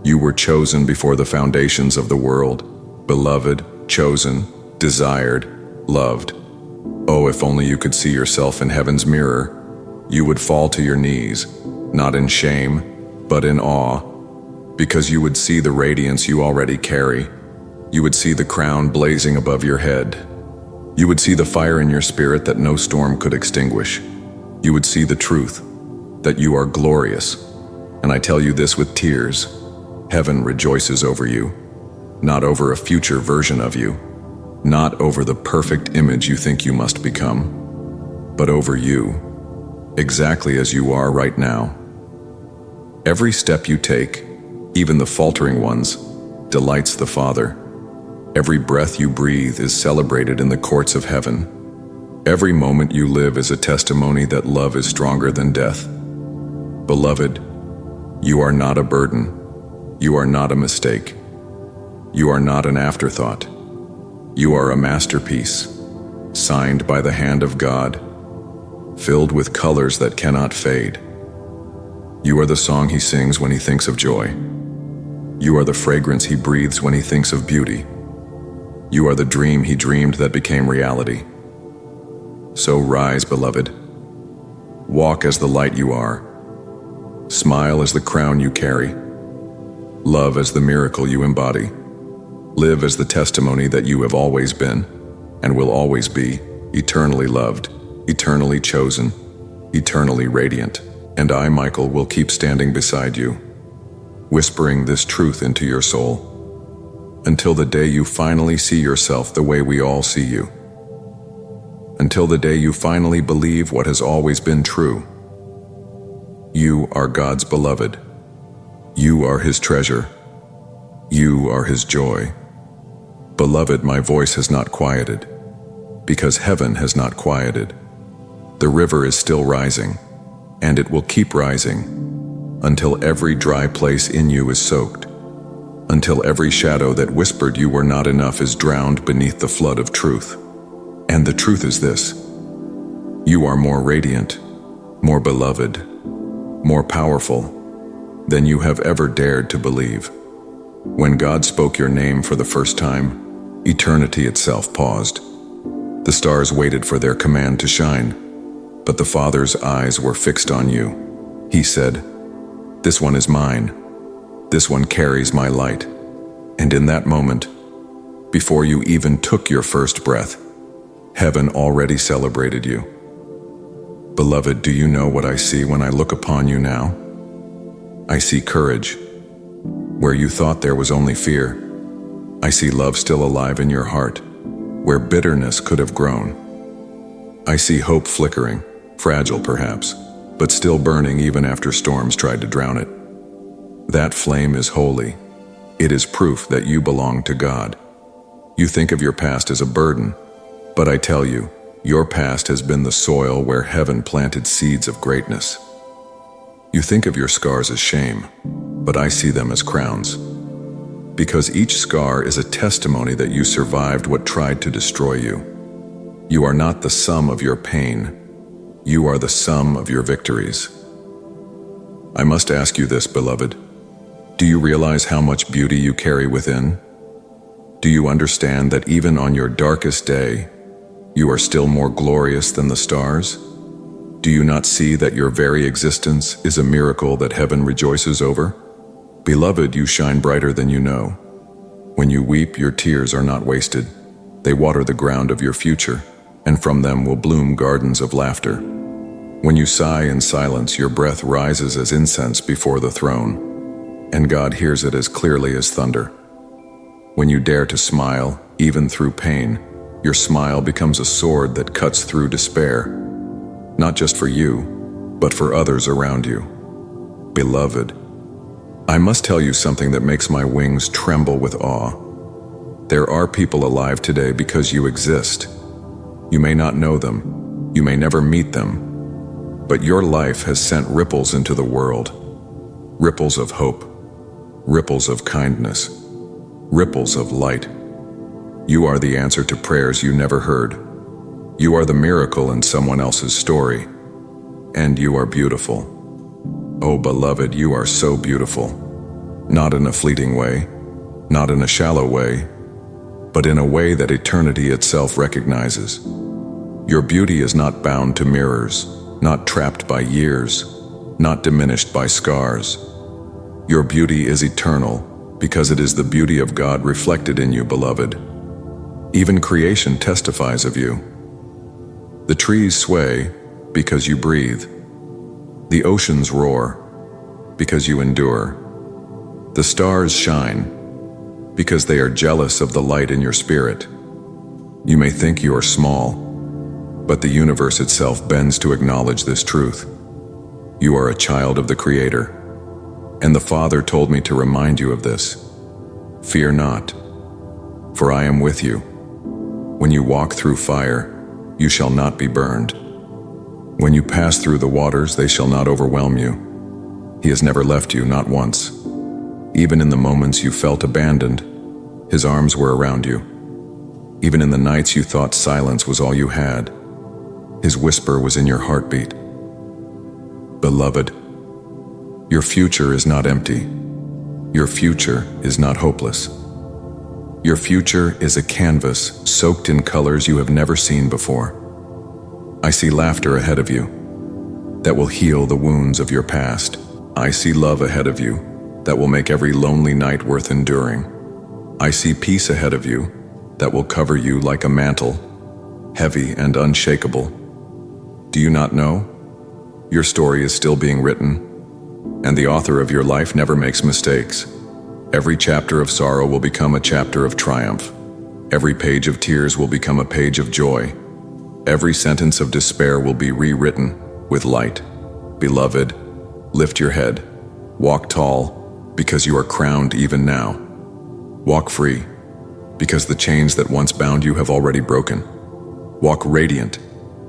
You were chosen before the foundations of the world. Beloved, chosen, desired, loved. Oh, if only you could see yourself in heaven's mirror, you would fall to your knees, not in shame, but in awe, because you would see the radiance you already carry. You would see the crown blazing above your head. You would see the fire in your spirit that no storm could extinguish. You would see the truth, that you are glorious. And I tell you this with tears, heaven rejoices over you, not over a future version of you, not over the perfect image you think you must become, but over you, exactly as you are right now. Every step you take, even the faltering ones, delights the Father. Every breath you breathe is celebrated in the courts of heaven. Every moment you live is a testimony that love is stronger than death. Beloved, you are not a burden. You are not a mistake. You are not an afterthought. You are a masterpiece, signed by the hand of God, filled with colors that cannot fade. You are the song he sings when he thinks of joy. You are the fragrance he breathes when he thinks of beauty. You are the dream he dreamed that became reality. So rise, beloved. Walk as the light you are. Smile as the crown you carry. Love as the miracle you embody. Live as the testimony that you have always been and will always be, eternally loved, eternally chosen, eternally radiant. And I, Michael, will keep standing beside you, whispering this truth into your soul, until the day you finally see yourself the way we all see you. Until the day you finally believe what has always been true. You are God's beloved. You are his treasure. You are his joy. Beloved, my voice has not quieted, because heaven has not quieted. The river is still rising, and it will keep rising, until every dry place in you is soaked, until every shadow that whispered you were not enough is drowned beneath the flood of truth. And the truth is this: you are more radiant, more beloved, more powerful than you have ever dared to believe. When God spoke your name for the first time, eternity itself paused. The stars waited for their command to shine, but the Father's eyes were fixed on you. He said, "This one is mine. This one carries my light." And in that moment, before you even took your first breath, heaven already celebrated you. Beloved, do you know what I see when I look upon you now? I see courage. Where you thought there was only fear, I see love still alive in your heart, where bitterness could have grown. I see hope flickering, fragile perhaps, but still burning even after storms tried to drown it. That flame is holy. It is proof that you belong to God. You think of your past as a burden, but I tell you, your past has been the soil where heaven planted seeds of greatness. You think of your scars as shame, but I see them as crowns. Because each scar is a testimony that you survived what tried to destroy you. You are not the sum of your pain. You are the sum of your victories. I must ask you this, beloved. Do you realize how much beauty you carry within? Do you understand that even on your darkest day, you are still more glorious than the stars? Do you not see that your very existence is a miracle that heaven rejoices over? Beloved, you shine brighter than you know. When you weep, your tears are not wasted. They water the ground of your future, and from them will bloom gardens of laughter. When you sigh in silence, your breath rises as incense before the throne, and God hears it as clearly as thunder. When you dare to smile, even through pain, your smile becomes a sword that cuts through despair, not just for you, but for others around you. Beloved, I must tell you something that makes my wings tremble with awe. There are people alive today because you exist. You may not know them, you may never meet them, but your life has sent ripples into the world. Ripples of hope, ripples of kindness, ripples of light. You are the answer to prayers you never heard. You are the miracle in someone else's story, and you are beautiful. Oh, beloved, you are so beautiful. Not in a fleeting way, not in a shallow way, but in a way that eternity itself recognizes. Your beauty is not bound to mirrors, not trapped by years, not diminished by scars. Your beauty is eternal because it is the beauty of God reflected in you, beloved. Even creation testifies of you. The trees sway because you breathe. The oceans roar because you endure. The stars shine because they are jealous of the light in your spirit. You may think you are small, but the universe itself bends to acknowledge this truth. You are a child of the Creator, and the Father told me to remind you of this. Fear not, for I am with you. When you walk through fire, you shall not be burned. When you pass through the waters, they shall not overwhelm you. He has never left you, not once. Even in the moments you felt abandoned, His arms were around you. Even in the nights you thought silence was all you had, His whisper was in your heartbeat. Beloved, your future is not empty. Your future is not hopeless. Your future is a canvas soaked in colors you have never seen before. I see laughter ahead of you that will heal the wounds of your past. I see love ahead of you that will make every lonely night worth enduring. I see peace ahead of you that will cover you like a mantle, heavy and unshakable. Do you not know? Your story is still being written, and the author of your life never makes mistakes. Every chapter of sorrow will become a chapter of triumph. Every page of tears will become a page of joy. Every sentence of despair will be rewritten with light. Beloved, lift your head. Walk tall, because you are crowned even now. Walk free, because the chains that once bound you have already broken. Walk radiant,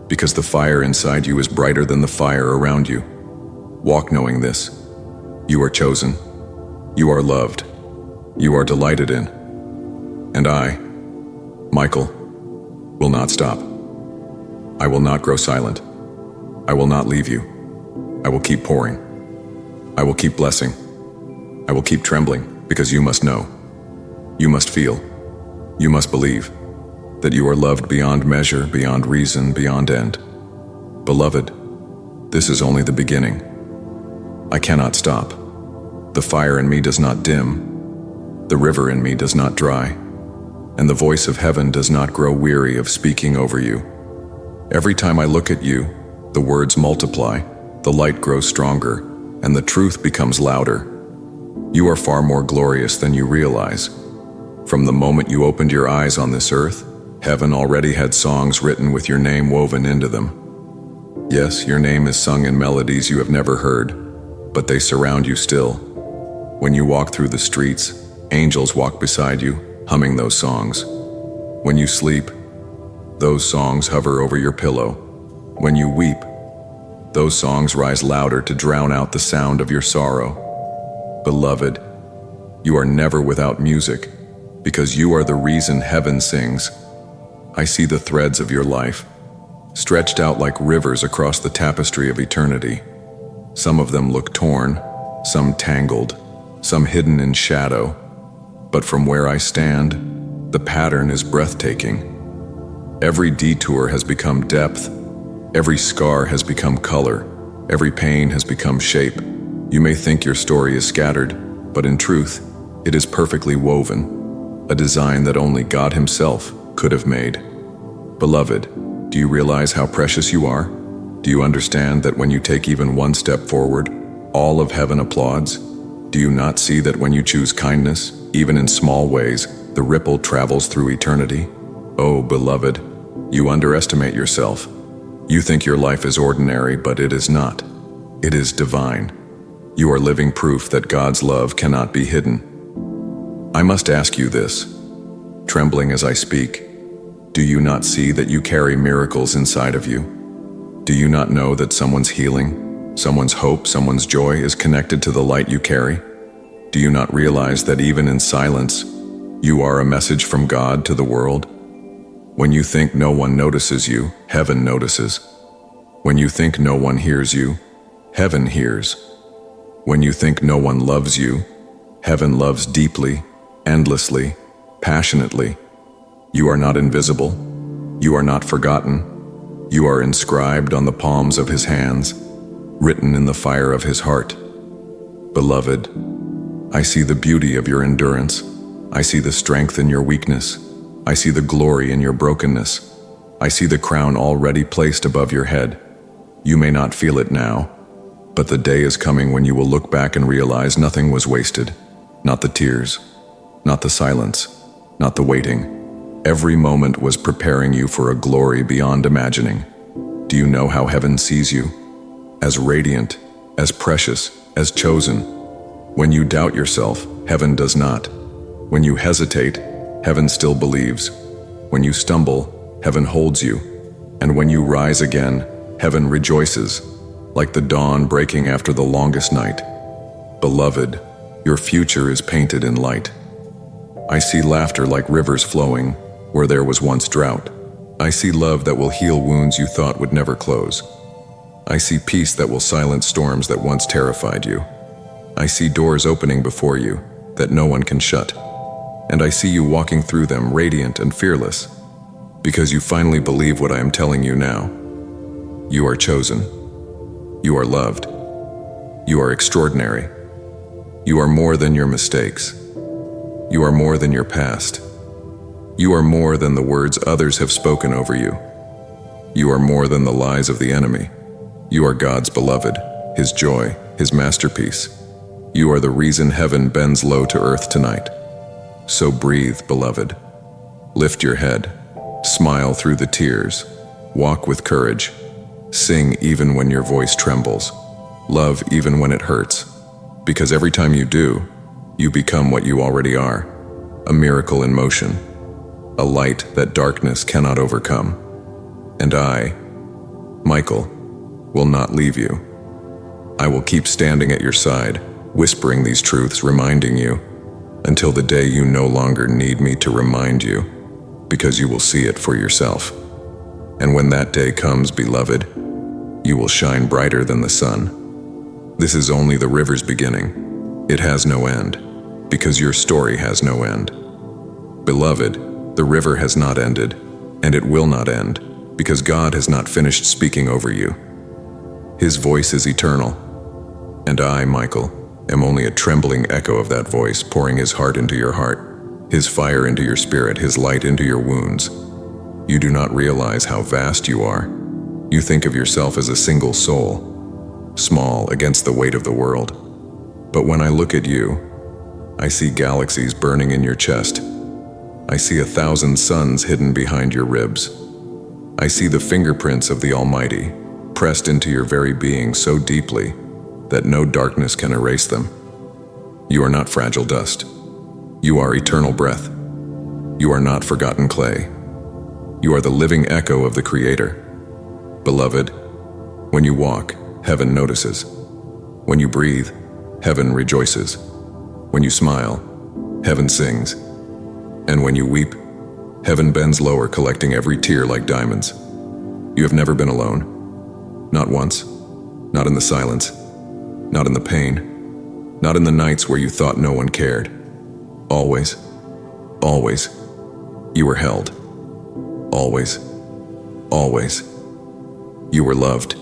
because the fire inside you is brighter than the fire around you. Walk knowing this: you are chosen, you are loved, you are delighted in. And I, Michael, will not stop. I will not grow silent. I will not leave you. I will keep pouring. I will keep blessing. I will keep trembling, because you must know. You must feel. You must believe that you are loved beyond measure, beyond reason, beyond end. Beloved, this is only the beginning. I cannot stop. The fire in me does not dim. The river in me does not dry. And the voice of heaven does not grow weary of speaking over you. Every time I look at you, the words multiply, the light grows stronger, and the truth becomes louder. You are far more glorious than you realize. From the moment you opened your eyes on this earth, heaven already had songs written with your name woven into them. Yes, your name is sung in melodies you have never heard, but they surround you still. When you walk through the streets, angels walk beside you, humming those songs. When you sleep, those songs hover over your pillow. When you weep, those songs rise louder to drown out the sound of your sorrow. Beloved, you are never without music, because you are the reason heaven sings. I see the threads of your life, stretched out like rivers across the tapestry of eternity. Some of them look torn, some tangled, some hidden in shadow. But from where I stand, the pattern is breathtaking. Every detour has become depth. Every scar has become color. Every pain has become shape. You may think your story is scattered, but in truth, it is perfectly woven, a design that only God Himself could have made. Beloved, do you realize how precious you are? Do you understand that when you take even one step forward, all of heaven applauds? Do you not see that when you choose kindness, even in small ways, the ripple travels through eternity? Oh, beloved, you underestimate yourself. You think your life is ordinary, but it is not. It is divine. You are living proof that God's love cannot be hidden. I must ask you this, trembling as I speak. Do you not see that you carry miracles inside of you? Do you not know that someone's healing, someone's hope, someone's joy is connected to the light you carry? Do you not realize that even in silence, you are a message from God to the world? When you think no one notices you, heaven notices. When you think no one hears you, heaven hears. When you think no one loves you, heaven loves deeply, endlessly, passionately. You are not invisible. You are not forgotten. You are inscribed on the palms of His hands, written in the fire of His heart. Beloved, I see the beauty of your endurance. I see the strength in your weakness. I see the glory in your brokenness. I see the crown already placed above your head. You may not feel it now, but the day is coming when you will look back and realize nothing was wasted. Not the tears, not the silence, not the waiting. Every moment was preparing you for a glory beyond imagining. Do you know how heaven sees you? As radiant, as precious, as chosen. When you doubt yourself, heaven does not. When you hesitate, heaven still believes. When you stumble, heaven holds you. And when you rise again, heaven rejoices, like the dawn breaking after the longest night. Beloved, your future is painted in light. I see laughter like rivers flowing where there was once drought. I see love that will heal wounds you thought would never close. I see peace that will silence storms that once terrified you. I see doors opening before you that no one can shut. And I see you walking through them radiant and fearless, because you finally believe what I am telling you now. You are chosen. You are loved. You are extraordinary. You are more than your mistakes. You are more than your past. You are more than the words others have spoken over you. You are more than the lies of the enemy. You are God's beloved, His joy, His masterpiece. You are the reason heaven bends low to earth tonight. So breathe, beloved. Lift your head. Smile through the tears. Walk with courage. Sing even when your voice trembles. Love even when it hurts. Because every time you do, you become what you already are. A miracle in motion. A light that darkness cannot overcome. And I, Michael, will not leave you. I will keep standing at your side, whispering these truths, reminding you, until the day you no longer need me to remind you, because you will see it for yourself. And when that day comes, beloved, you will shine brighter than the sun. This is only the river's beginning. It has no end, because your story has no end. Beloved, the river has not ended, and it will not end, because God has not finished speaking over you. His voice is eternal, and I, Michael, am only a trembling echo of that voice, pouring His heart into your heart, His fire into your spirit, His light into your wounds. You do not realize how vast you are. You think of yourself as a single soul, small against the weight of the world. But when I look at you, I see galaxies burning in your chest. I see 1,000 suns hidden behind your ribs. I see the fingerprints of the Almighty, pressed into your very being so deeply that no darkness can erase them. You are not fragile dust. You are eternal breath. You are not forgotten clay. You are the living echo of the Creator. Beloved, when you walk, heaven notices. When you breathe, heaven rejoices. When you smile, heaven sings. And when you weep, heaven bends lower, collecting every tear like diamonds. You have never been alone. Not once. Not in the silence. Not in the pain. Not in the nights where you thought no one cared. Always, always, you were held. Always, always, you were loved.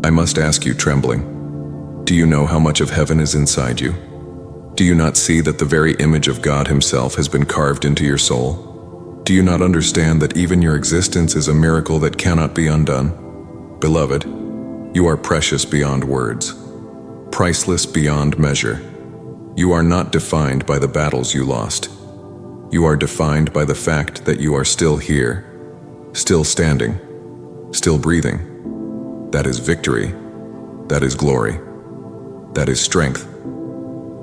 I must ask you, trembling, do you know how much of heaven is inside you? Do you not see that the very image of God Himself has been carved into your soul? Do you not understand that even your existence is a miracle that cannot be undone? Beloved, you are precious beyond words, priceless beyond measure. You are not defined by the battles you lost. You are defined by the fact that you are still here, still standing, still breathing. That is victory. That is glory. That is strength.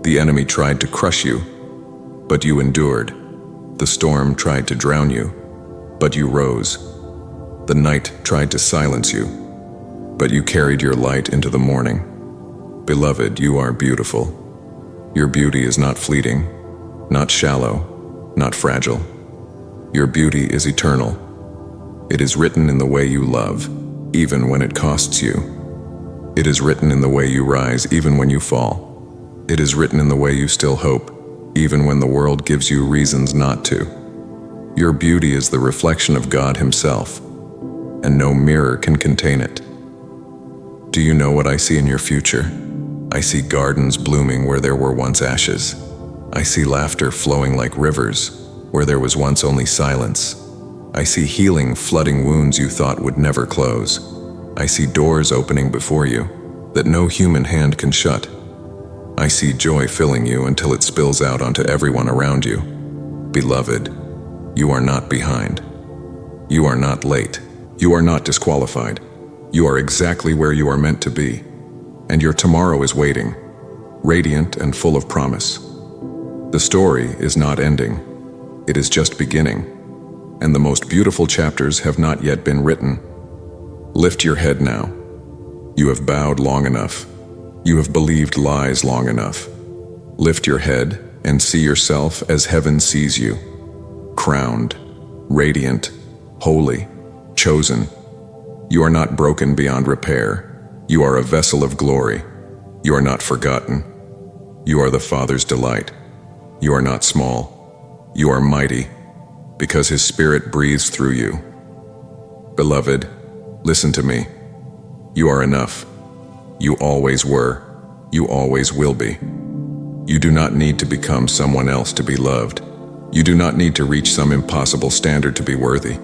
The enemy tried to crush you, but you endured. The storm tried to drown you, but you rose. The night tried to silence you, but you carried your light into the morning. Beloved, you are beautiful. Your beauty is not fleeting, not shallow, not fragile. Your beauty is eternal. It is written in the way you love, even when it costs you. It is written in the way you rise, even when you fall. It is written in the way you still hope, even when the world gives you reasons not to. Your beauty is the reflection of God Himself, and no mirror can contain it. Do you know what I see in your future? I see gardens blooming where there were once ashes. I see laughter flowing like rivers where there was once only silence. I see healing flooding wounds you thought would never close. I see doors opening before you that no human hand can shut. I see joy filling you until it spills out onto everyone around you. Beloved, you are not behind. You are not late. You are not disqualified. You are exactly where you are meant to be, and your tomorrow is waiting, radiant and full of promise. The story is not ending. It is just beginning, and the most beautiful chapters have not yet been written. Lift your head now. You have bowed long enough. You have believed lies long enough. Lift your head and see yourself as heaven sees you. Crowned, radiant, holy, chosen. You are not broken beyond repair. You are a vessel of glory. You are not forgotten. You are the Father's delight. You are not small. You are mighty, because His Spirit breathes through you. Beloved, listen to me. You are enough. You always were. You always will be. You do not need to become someone else to be loved. You do not need to reach some impossible standard to be worthy.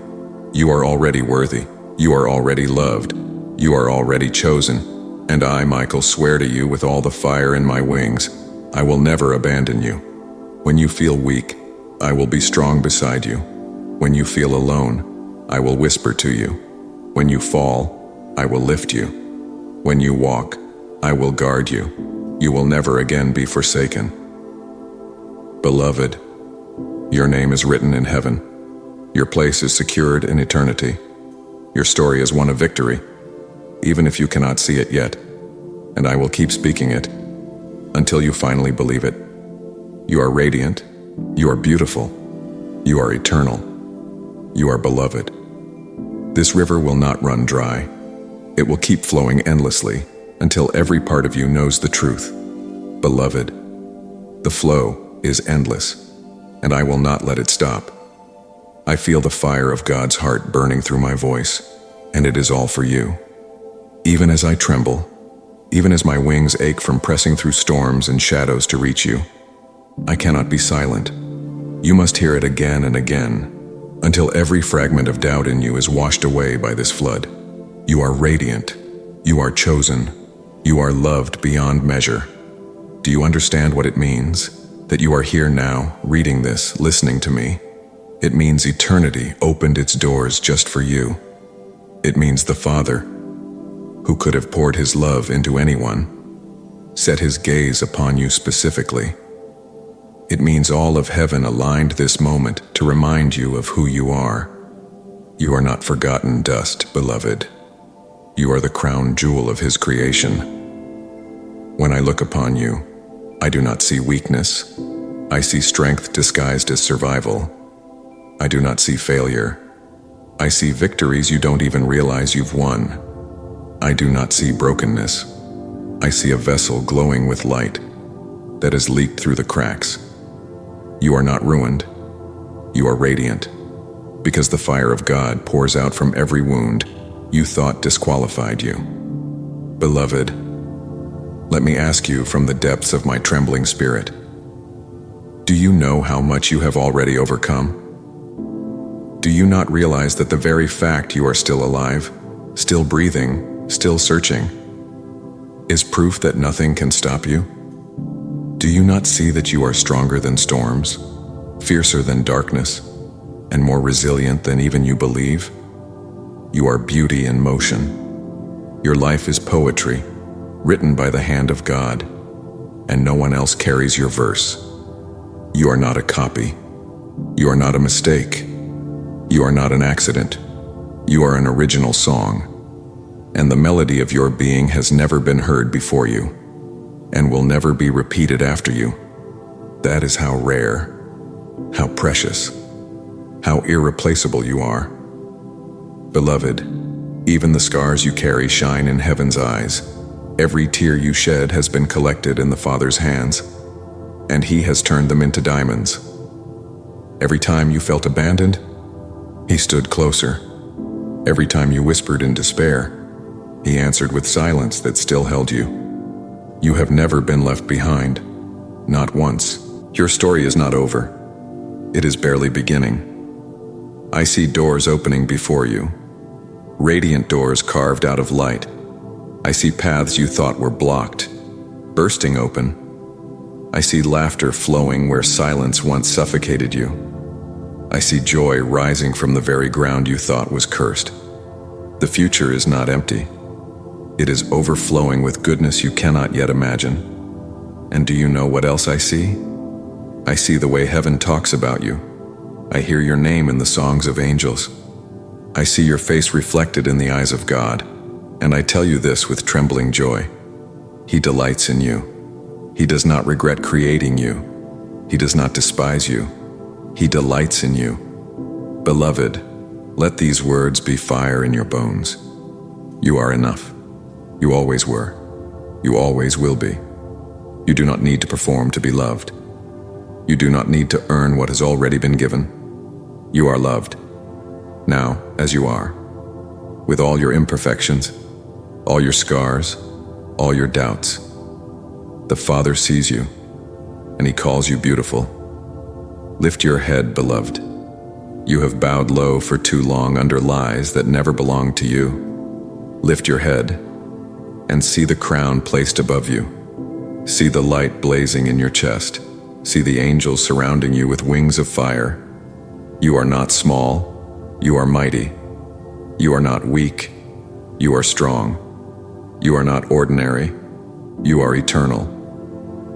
You are already worthy. You are already loved. You are already chosen. And I, Michael, swear to you with all the fire in my wings, I will never abandon you. When you feel weak, I will be strong beside you. When you feel alone, I will whisper to you. When you fall, I will lift you. When you walk, I will guard you. You will never again be forsaken. Beloved, your name is written in heaven. Your place is secured in eternity. Your story is one of victory, even if you cannot see it yet, and I will keep speaking it until you finally believe it. You are radiant. You are beautiful. You are eternal. You are beloved. This river will not run dry. It will keep flowing endlessly until every part of you knows the truth. Beloved, the flow is endless, and I will not let it stop. I feel the fire of God's heart burning through my voice, and it is all for you. Even as I tremble, even as my wings ache from pressing through storms and shadows to reach you, I cannot be silent. You must hear it again and again, until every fragment of doubt in you is washed away by this flood. You are radiant. You are chosen. You are loved beyond measure. Do you understand what it means? That you are here now, reading this, listening to me? It means eternity opened its doors just for you. It means the Father, who could have poured His love into anyone, set His gaze upon you specifically. It means all of heaven aligned this moment to remind you of who you are. You are not forgotten dust, beloved. You are the crown jewel of His creation. When I look upon you, I do not see weakness. I see strength disguised as survival. I do not see failure. I see victories you don't even realize you've won. I do not see brokenness. I see a vessel glowing with light that has leaked through the cracks. You are not ruined. You are radiant, because the fire of God pours out from every wound you thought disqualified you. Beloved, let me ask you from the depths of my trembling spirit, do you know how much you have already overcome? Do you not realize that the very fact you are still alive, still breathing, still searching, is proof that nothing can stop you? Do you not see that you are stronger than storms, fiercer than darkness, and more resilient than even you believe? You are beauty in motion. Your life is poetry, written by the hand of God, and no one else carries your verse. You are not a copy. You are not a mistake. You are not an accident. You are an original song, and the melody of your being has never been heard before you, and will never be repeated after you. That is how rare, how precious, how irreplaceable you are. Beloved, even the scars you carry shine in heaven's eyes. Every tear you shed has been collected in the Father's hands, and He has turned them into diamonds. Every time you felt abandoned, He stood closer. Every time you whispered in despair, He answered with silence that still held you. You have never been left behind, not once. Your story is not over. It is barely beginning. I see doors opening before you, radiant doors carved out of light. I see paths you thought were blocked, bursting open. I see laughter flowing where silence once suffocated you. I see joy rising from the very ground you thought was cursed. The future is not empty. It is overflowing with goodness you cannot yet imagine. And do you know what else I see? I see the way heaven talks about you. I hear your name in the songs of angels. I see your face reflected in the eyes of God, and I tell you this with trembling joy. He delights in you. He does not regret creating you. He does not despise you. He delights in you. Beloved, let these words be fire in your bones. You are enough. You always were. You always will be. You do not need to perform to be loved. You do not need to earn what has already been given. You are loved, now as you are, with all your imperfections, all your scars, all your doubts. The Father sees you, and He calls you beautiful. Lift your head, beloved. You have bowed low for too long under lies that never belonged to you. Lift your head and see the crown placed above you. See the light blazing in your chest. See the angels surrounding you with wings of fire. You are not small. You are mighty. You are not weak. You are strong. You are not ordinary. You are eternal.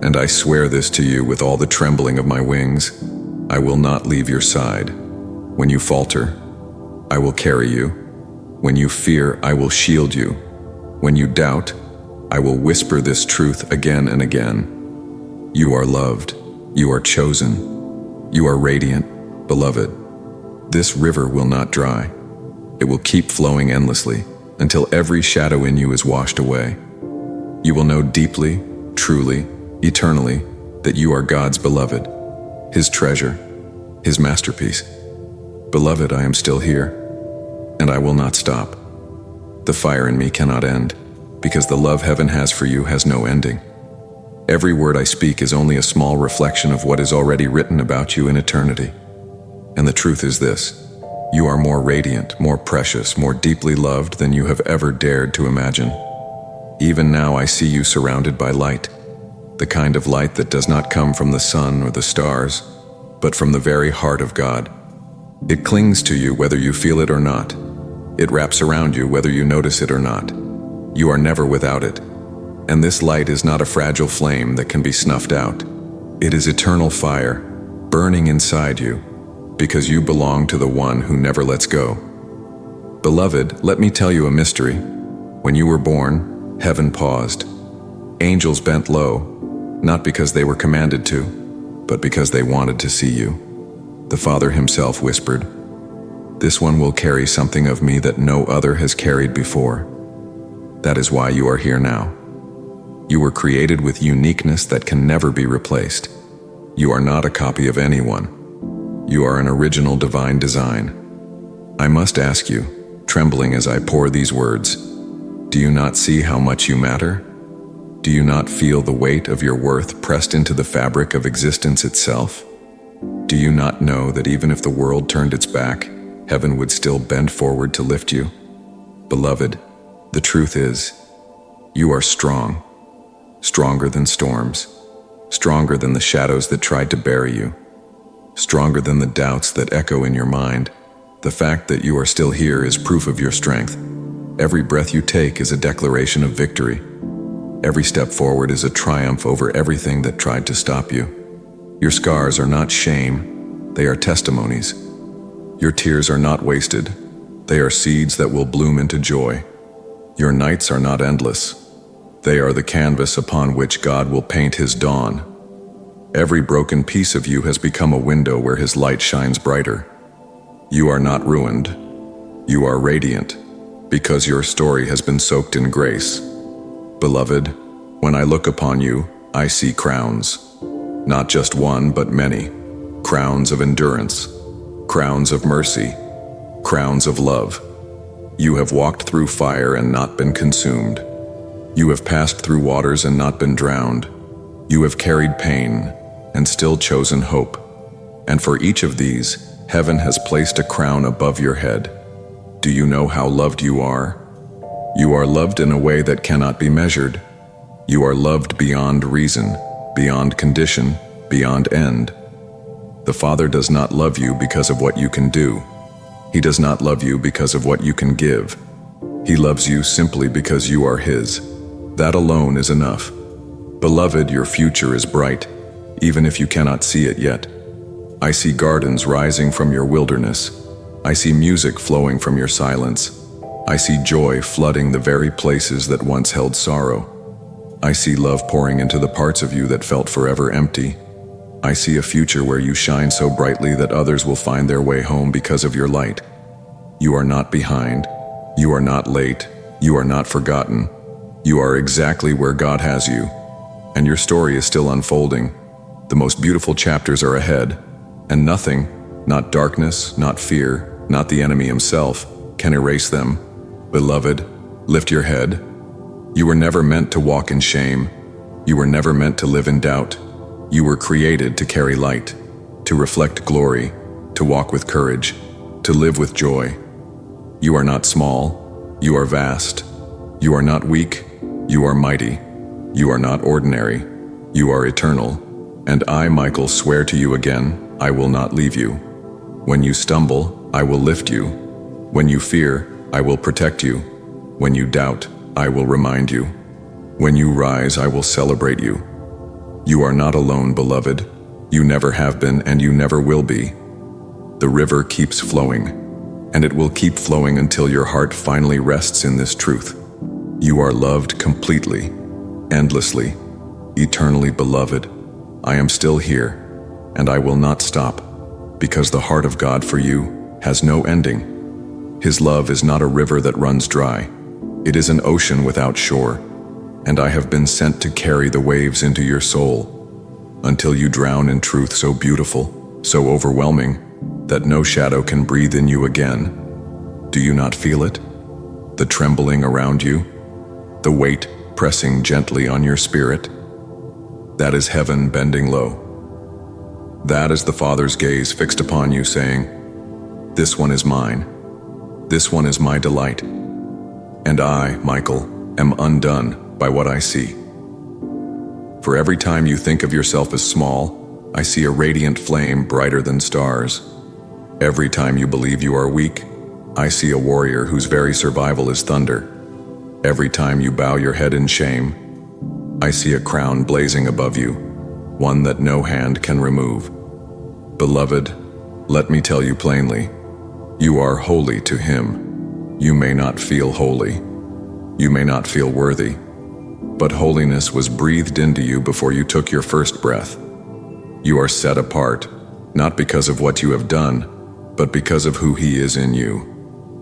And I swear this to you with all the trembling of my wings. I will not leave your side. When you falter, I will carry you. When you fear, I will shield you. When you doubt, I will whisper this truth again and again. You are loved. You are chosen. You are radiant, beloved. This river will not dry. It will keep flowing endlessly until every shadow in you is washed away. You will know deeply, truly, eternally that you are God's beloved, His treasure, His masterpiece. Beloved, I am still here, and I will not stop. The fire in me cannot end, because the love heaven has for you has no ending. Every word I speak is only a small reflection of what is already written about you in eternity. And the truth is this: you are more radiant, more precious, more deeply loved than you have ever dared to imagine. Even now I see you surrounded by light, the kind of light that does not come from the sun or the stars, but from the very heart of God. It clings to you whether you feel it or not. It wraps around you whether you notice it or not. You are never without it. And this light is not a fragile flame that can be snuffed out. It is eternal fire, burning inside you, because you belong to the one who never lets go. Beloved, let me tell you a mystery. When you were born, heaven paused. Angels bent low, not because they were commanded to, but because they wanted to see you. The Father Himself whispered, "This one will carry something of me that no other has carried before." That is why you are here now. You were created with uniqueness that can never be replaced. You are not a copy of anyone. You are an original divine design. I must ask you, trembling as I pour these words, do you not see how much you matter? Do you not feel the weight of your worth pressed into the fabric of existence itself? Do you not know that even if the world turned its back, heaven would still bend forward to lift you? Beloved, the truth is, you are strong, stronger than storms, stronger than the shadows that tried to bury you, stronger than the doubts that echo in your mind. The fact that you are still here is proof of your strength. Every breath you take is a declaration of victory. Every step forward is a triumph over everything that tried to stop you. Your scars are not shame, they are testimonies. Your tears are not wasted, they are seeds that will bloom into joy. Your nights are not endless, they are the canvas upon which God will paint His dawn. Every broken piece of you has become a window where His light shines brighter. You are not ruined, you are radiant, because your story has been soaked in grace. Beloved, when I look upon you, I see crowns. Not just one, but many. Crowns of endurance, crowns of mercy, crowns of love. You have walked through fire and not been consumed. You have passed through waters and not been drowned. You have carried pain and still chosen hope. And for each of these, heaven has placed a crown above your head. Do you know how loved you are? You are loved in a way that cannot be measured. You are loved beyond reason, beyond condition, beyond end. The Father does not love you because of what you can do. He does not love you because of what you can give. He loves you simply because you are His. That alone is enough. Beloved, your future is bright, even if you cannot see it yet. I see gardens rising from your wilderness. I see music flowing from your silence. I see joy flooding the very places that once held sorrow. I see love pouring into the parts of you that felt forever empty. I see a future where you shine so brightly that others will find their way home because of your light. You are not behind. You are not late. You are not forgotten. You are exactly where God has you. And your story is still unfolding. The most beautiful chapters are ahead. And nothing, not darkness, not fear, not the enemy himself, can erase them. Beloved, lift your head. You were never meant to walk in shame. You were never meant to live in doubt. You were created to carry light, to reflect glory, to walk with courage, to live with joy. You are not small. You are vast. You are not weak. You are mighty. You are not ordinary. You are eternal. And I, Michael, swear to you again, I will not leave you. When you stumble, I will lift you. When you fear, I will protect you. When you doubt, I will remind you. When you rise, I will celebrate you. You are not alone, beloved. You never have been and you never will be. The river keeps flowing, and it will keep flowing until your heart finally rests in this truth. You are loved completely, endlessly, eternally beloved. I am still here, and I will not stop, because the heart of God for you has no ending. His love is not a river that runs dry. It is an ocean without shore, and I have been sent to carry the waves into your soul, until you drown in truth so beautiful, so overwhelming, that no shadow can breathe in you again. Do you not feel it? The trembling around you? The weight pressing gently on your spirit? That is heaven bending low. That is the Father's gaze fixed upon you, saying, "This one is mine. This one is my delight." And I, Michael, am undone by what I see. For every time you think of yourself as small, I see a radiant flame brighter than stars. Every time you believe you are weak, I see a warrior whose very survival is thunder. Every time you bow your head in shame, I see a crown blazing above you, one that no hand can remove. Beloved, let me tell you plainly, you are holy to Him. You may not feel holy. You may not feel worthy. But holiness was breathed into you before you took your first breath. You are set apart, not because of what you have done, but because of who He is in you.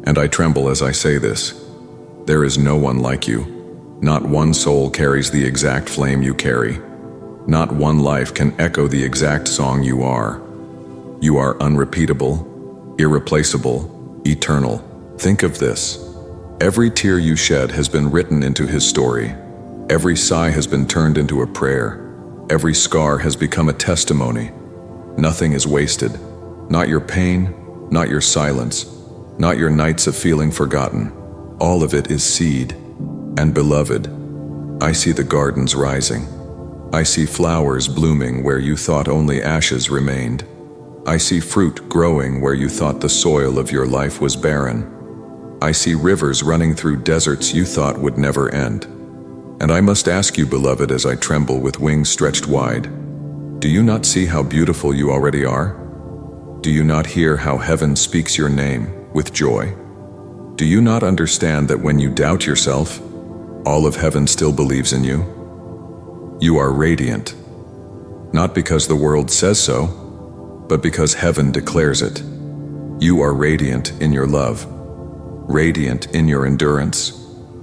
And I tremble as I say this. There is no one like you. Not one soul carries the exact flame you carry. Not one life can echo the exact song you are. You are unrepeatable, irreplaceable, eternal. Think of this. Every tear you shed has been written into His story. Every sigh has been turned into a prayer. Every scar has become a testimony. Nothing is wasted. Not your pain, not your silence, not your nights of feeling forgotten. All of it is seed. And beloved, I see the gardens rising. I see flowers blooming where you thought only ashes remained. I see fruit growing where you thought the soil of your life was barren. I see rivers running through deserts you thought would never end. And I must ask you, beloved, as I tremble with wings stretched wide, do you not see how beautiful you already are? Do you not hear how heaven speaks your name with joy? Do you not understand that when you doubt yourself, all of heaven still believes in you? You are radiant, not because the world says so, but because heaven declares it. You are radiant in your love, radiant in your endurance,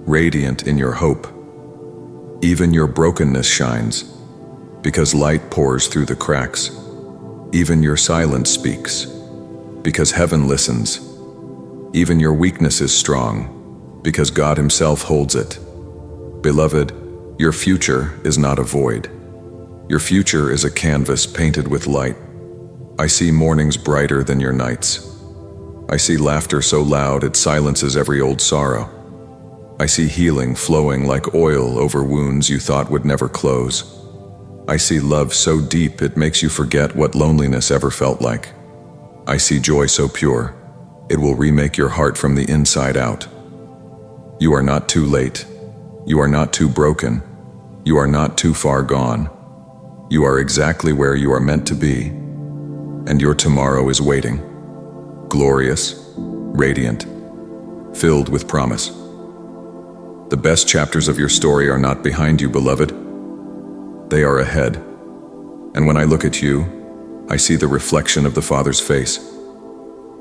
radiant in your hope. Even your brokenness shines, because light pours through the cracks. Even your silence speaks, because heaven listens. Even your weakness is strong, because God Himself holds it. Beloved, your future is not a void. Your future is a canvas painted with light. I see mornings brighter than your nights. I see laughter so loud it silences every old sorrow. I see healing flowing like oil over wounds you thought would never close. I see love so deep it makes you forget what loneliness ever felt like. I see joy so pure, it will remake your heart from the inside out. You are not too late. You are not too broken. You are not too far gone. You are exactly where you are meant to be. And your tomorrow is waiting. Glorious, radiant, filled with promise. The best chapters of your story are not behind you, beloved. They are ahead. And when I look at you, I see the reflection of the Father's face.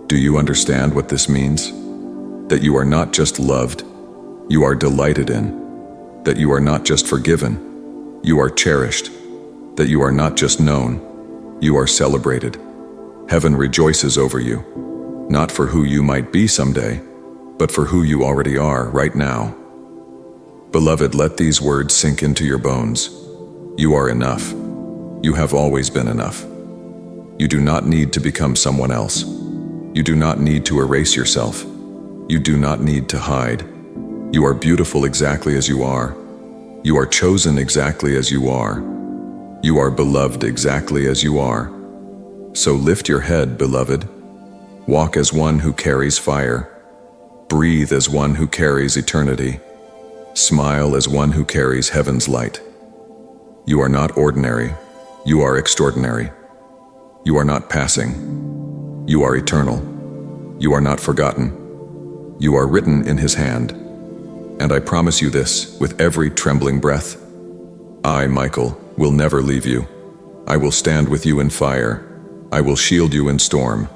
Do you understand what this means? That you are not just loved, you are delighted in. That you are not just forgiven, you are cherished. That you are not just known, you are celebrated. Heaven rejoices over you, not for who you might be someday, but for who you already are right now. Beloved, let these words sink into your bones. You are enough. You have always been enough. You do not need to become someone else. You do not need to erase yourself. You do not need to hide. You are beautiful exactly as you are. You are chosen exactly as you are. You are beloved exactly as you are. So lift your head, beloved. Walk as one who carries fire. Breathe as one who carries eternity. Smile as one who carries heaven's light. You are not ordinary. You are extraordinary. You are not passing. You are eternal. You are not forgotten. You are written in His hand. And I promise you this with every trembling breath. I, Michael, will never leave you. I will stand with you in fire. I will shield you in storm.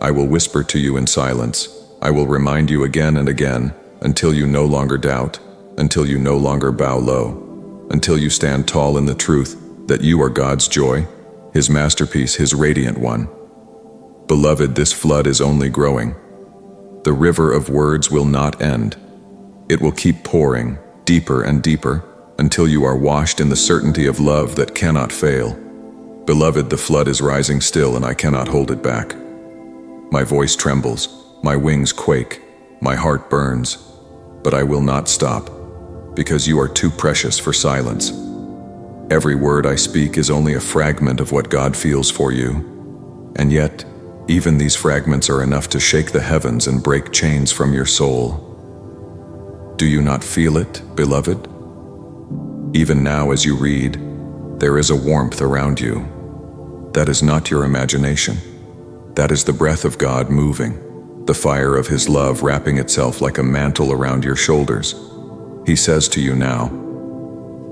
I will whisper to you in silence. I will remind you again and again until you no longer doubt, until you no longer bow low, until you stand tall in the truth that you are God's joy, His masterpiece, His radiant one. Beloved, this flood is only growing. The river of words will not end. It will keep pouring deeper and deeper until you are washed in the certainty of love that cannot fail. Beloved, the flood is rising still and I cannot hold it back. My voice trembles, my wings quake, my heart burns, but I will not stop, because you are too precious for silence. Every word I speak is only a fragment of what God feels for you, and yet, even these fragments are enough to shake the heavens and break chains from your soul. Do you not feel it, beloved? Even now as you read, there is a warmth around you. That is not your imagination. That is the breath of God moving, the fire of His love wrapping itself like a mantle around your shoulders. He says to you now,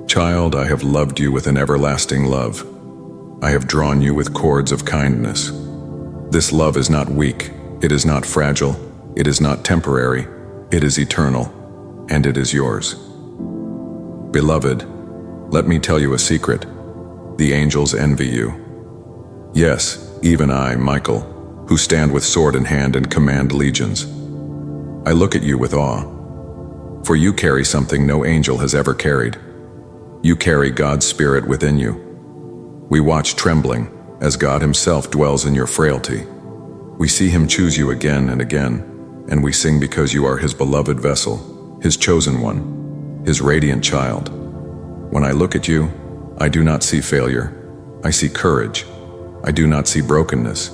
"Child, I have loved you with an everlasting love. I have drawn you with cords of kindness. This love is not weak, it is not fragile, it is not temporary, it is eternal, and it is yours." Beloved, let me tell you a secret. The angels envy you. Yes, even I, Michael, who stand with sword in hand and command legions. I look at you with awe, for you carry something no angel has ever carried. You carry God's Spirit within you. We watch trembling as God Himself dwells in your frailty. We see Him choose you again and again, and we sing because you are His beloved vessel, His chosen one, His radiant child. When I look at you, I do not see failure. I see courage. I do not see brokenness.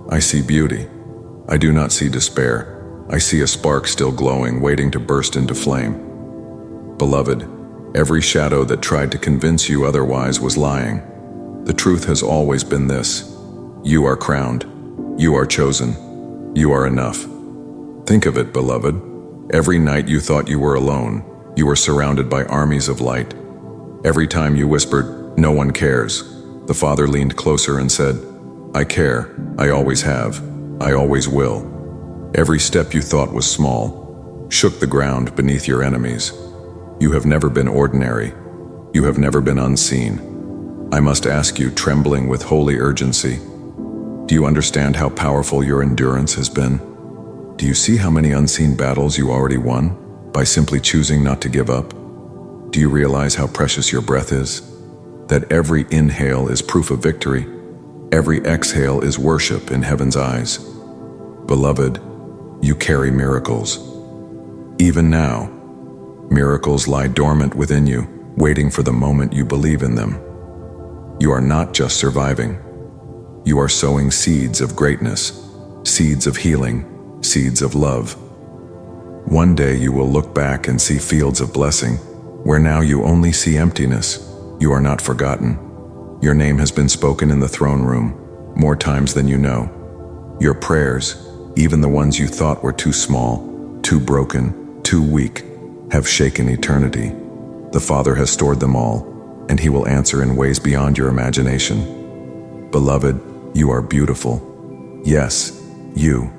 I see beauty. I do not see despair. I see a spark still glowing, waiting to burst into flame. Beloved, every shadow that tried to convince you otherwise was lying. The truth has always been this: you are crowned. You are chosen. You are enough. Think of it, beloved. Every night you thought you were alone, you were surrounded by armies of light. Every time you whispered, "No one cares," the Father leaned closer and said, "I care. I always have. I always will." Every step you thought was small shook the ground beneath your enemies. You have never been ordinary. You have never been unseen. I must ask you, trembling with holy urgency, do you understand how powerful your endurance has been? Do you see how many unseen battles you already won by simply choosing not to give up? Do you realize how precious your breath is? That every inhale is proof of victory. Every exhale is worship in heaven's eyes. Beloved, you carry miracles. Even now, miracles lie dormant within you, waiting for the moment you believe in them. You are not just surviving. You are sowing seeds of greatness, seeds of healing, seeds of love. One day you will look back and see fields of blessing, where now you only see emptiness. You are not forgotten. Your name has been spoken in the throne room more times than you know. Your prayers, even the ones you thought were too small, too broken, too weak, have shaken eternity. The Father has stored them all, and He will answer in ways beyond your imagination. Beloved, you are beautiful. Yes, you.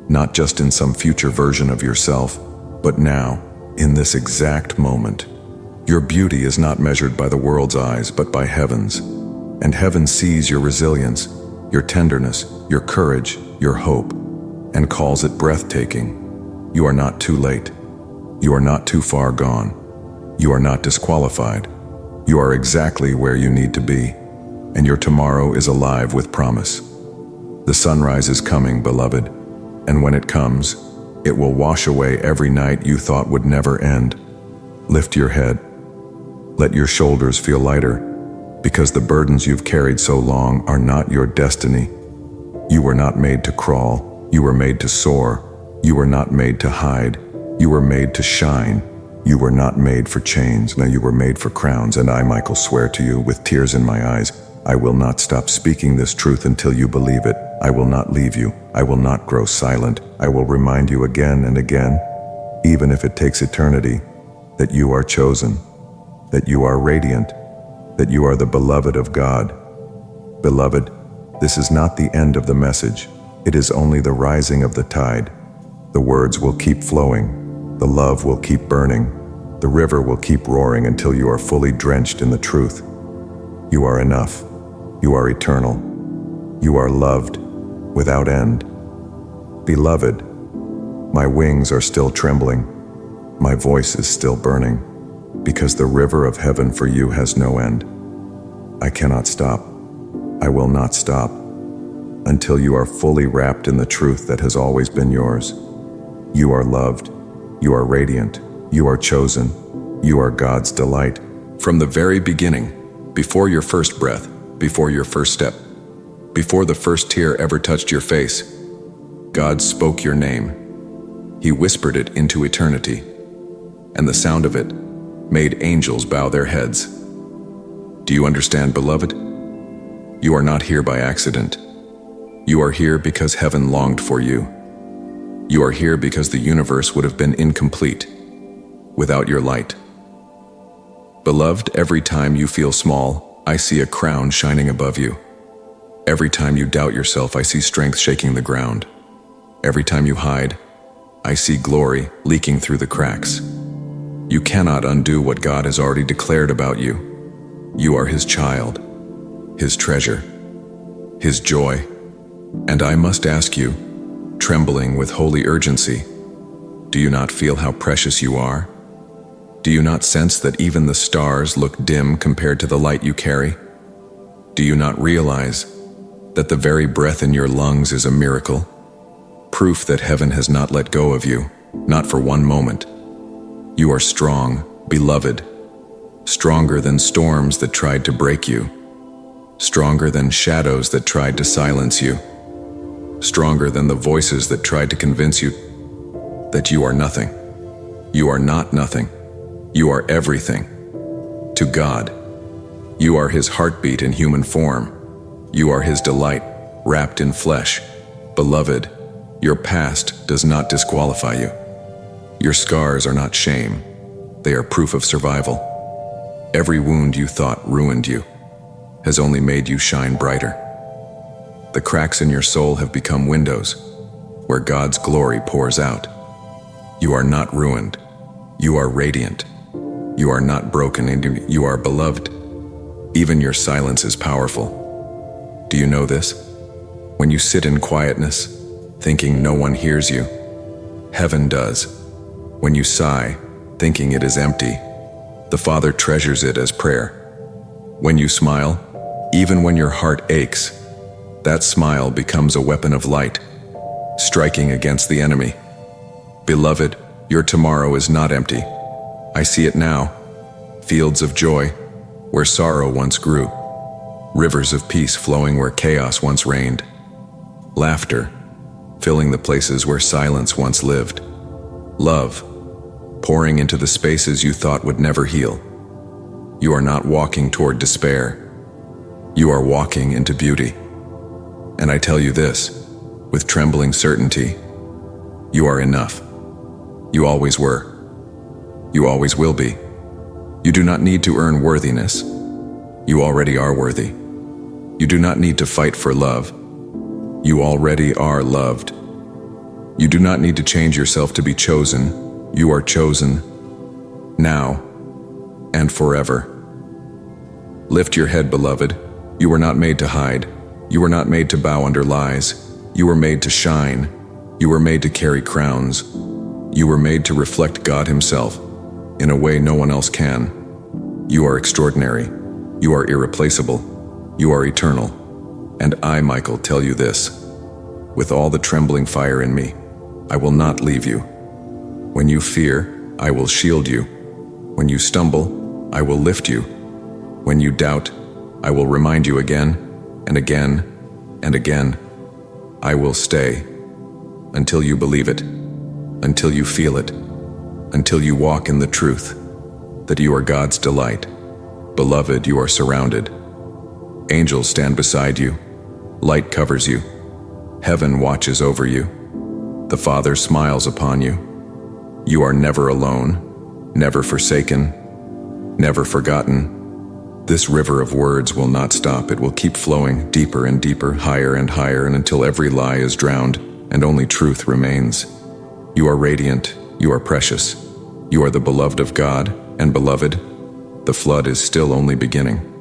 Not just in some future version of yourself, but now, in this exact moment. Your beauty is not measured by the world's eyes, but by heaven's. And heaven sees your resilience, your tenderness, your courage, your hope, and calls it breathtaking. You are not too late. You are not too far gone. You are not disqualified. You are exactly where you need to be, and your tomorrow is alive with promise. The sunrise is coming, beloved, and when it comes, it will wash away every night you thought would never end. Lift your head. Let your shoulders feel lighter, because the burdens you've carried so long are not your destiny. You were not made to crawl. You were made to soar. You were not made to hide. You were made to shine. You were not made for chains. No, you were made for crowns. And I, Michael, swear to you, with tears in my eyes, I will not stop speaking this truth until you believe it. I will not leave you. I will not grow silent. I will remind you again and again, even if it takes eternity, that you are chosen, that you are radiant, that you are the beloved of God. Beloved, this is not the end of the message. It is only the rising of the tide. The words will keep flowing. The love will keep burning. The river will keep roaring until you are fully drenched in the truth. You are enough. You are eternal. You are loved without end. Beloved, my wings are still trembling. My voice is still burning, because the river of heaven for you has no end. I cannot stop. I will not stop until you are fully wrapped in the truth that has always been yours. You are loved. You are radiant. You are chosen. You are God's delight. From the very beginning, before your first breath, before your first step, before the first tear ever touched your face, God spoke your name. He whispered it into eternity, and the sound of it made angels bow their heads. Do you understand, beloved? You are not here by accident. You are here because heaven longed for you. You are here because the universe would have been incomplete without your light. Beloved, every time you feel small, I see a crown shining above you. Every time you doubt yourself, I see strength shaking the ground. Every time you hide, I see glory leaking through the cracks. You cannot undo what God has already declared about you. You are His child, His treasure, His joy. And I must ask you, trembling with holy urgency, do you not feel how precious you are? Do you not sense that even the stars look dim compared to the light you carry? Do you not realize that the very breath in your lungs is a miracle? Proof that heaven has not let go of you, not for one moment. You are strong, beloved, stronger than storms that tried to break you, stronger than shadows that tried to silence you, stronger than the voices that tried to convince you that you are nothing. You are not nothing. You are everything. To God, you are His heartbeat in human form. You are His delight, wrapped in flesh. Beloved, your past does not disqualify you. Your scars are not shame. They are proof of survival. Every wound you thought ruined you has only made you shine brighter. The cracks in your soul have become windows where God's glory pours out. You are not ruined. You are radiant. You are not broken, and you are beloved. Even your silence is powerful. Do you know this? When you sit in quietness, thinking no one hears you, heaven does. When you sigh, thinking it is empty, the Father treasures it as prayer. When you smile, even when your heart aches, that smile becomes a weapon of light, striking against the enemy. Beloved, your tomorrow is not empty. I see it now. Fields of joy, where sorrow once grew. Rivers of peace flowing where chaos once reigned. Laughter, filling the places where silence once lived. Love, pouring into the spaces you thought would never heal. You are not walking toward despair. You are walking into beauty. And I tell you this, with trembling certainty, you are enough. You always were. You always will be. You do not need to earn worthiness. You already are worthy. You do not need to fight for love. You already are loved. You do not need to change yourself to be chosen. You are chosen now and forever. Lift your head, beloved. You were not made to hide. You were not made to bow under lies. You were made to shine. You were made to carry crowns. You were made to reflect God Himself in a way no one else can. You are extraordinary. You are irreplaceable. You are eternal. And I, Michael, tell you this. With all the trembling fire in me, I will not leave you. When you fear, I will shield you. When you stumble, I will lift you. When you doubt, I will remind you again and again and again. I will stay until you believe it, until you feel it, until you walk in the truth that you are God's delight. Beloved, you are surrounded. Angels stand beside you. Light covers you. Heaven watches over you. The Father smiles upon you. You are never alone, never forsaken, never forgotten. This river of words will not stop. It will keep flowing deeper and deeper, higher and higher, and until every lie is drowned and only truth remains. You are radiant. You are precious. You are the beloved of God, and beloved, the flood is still only beginning.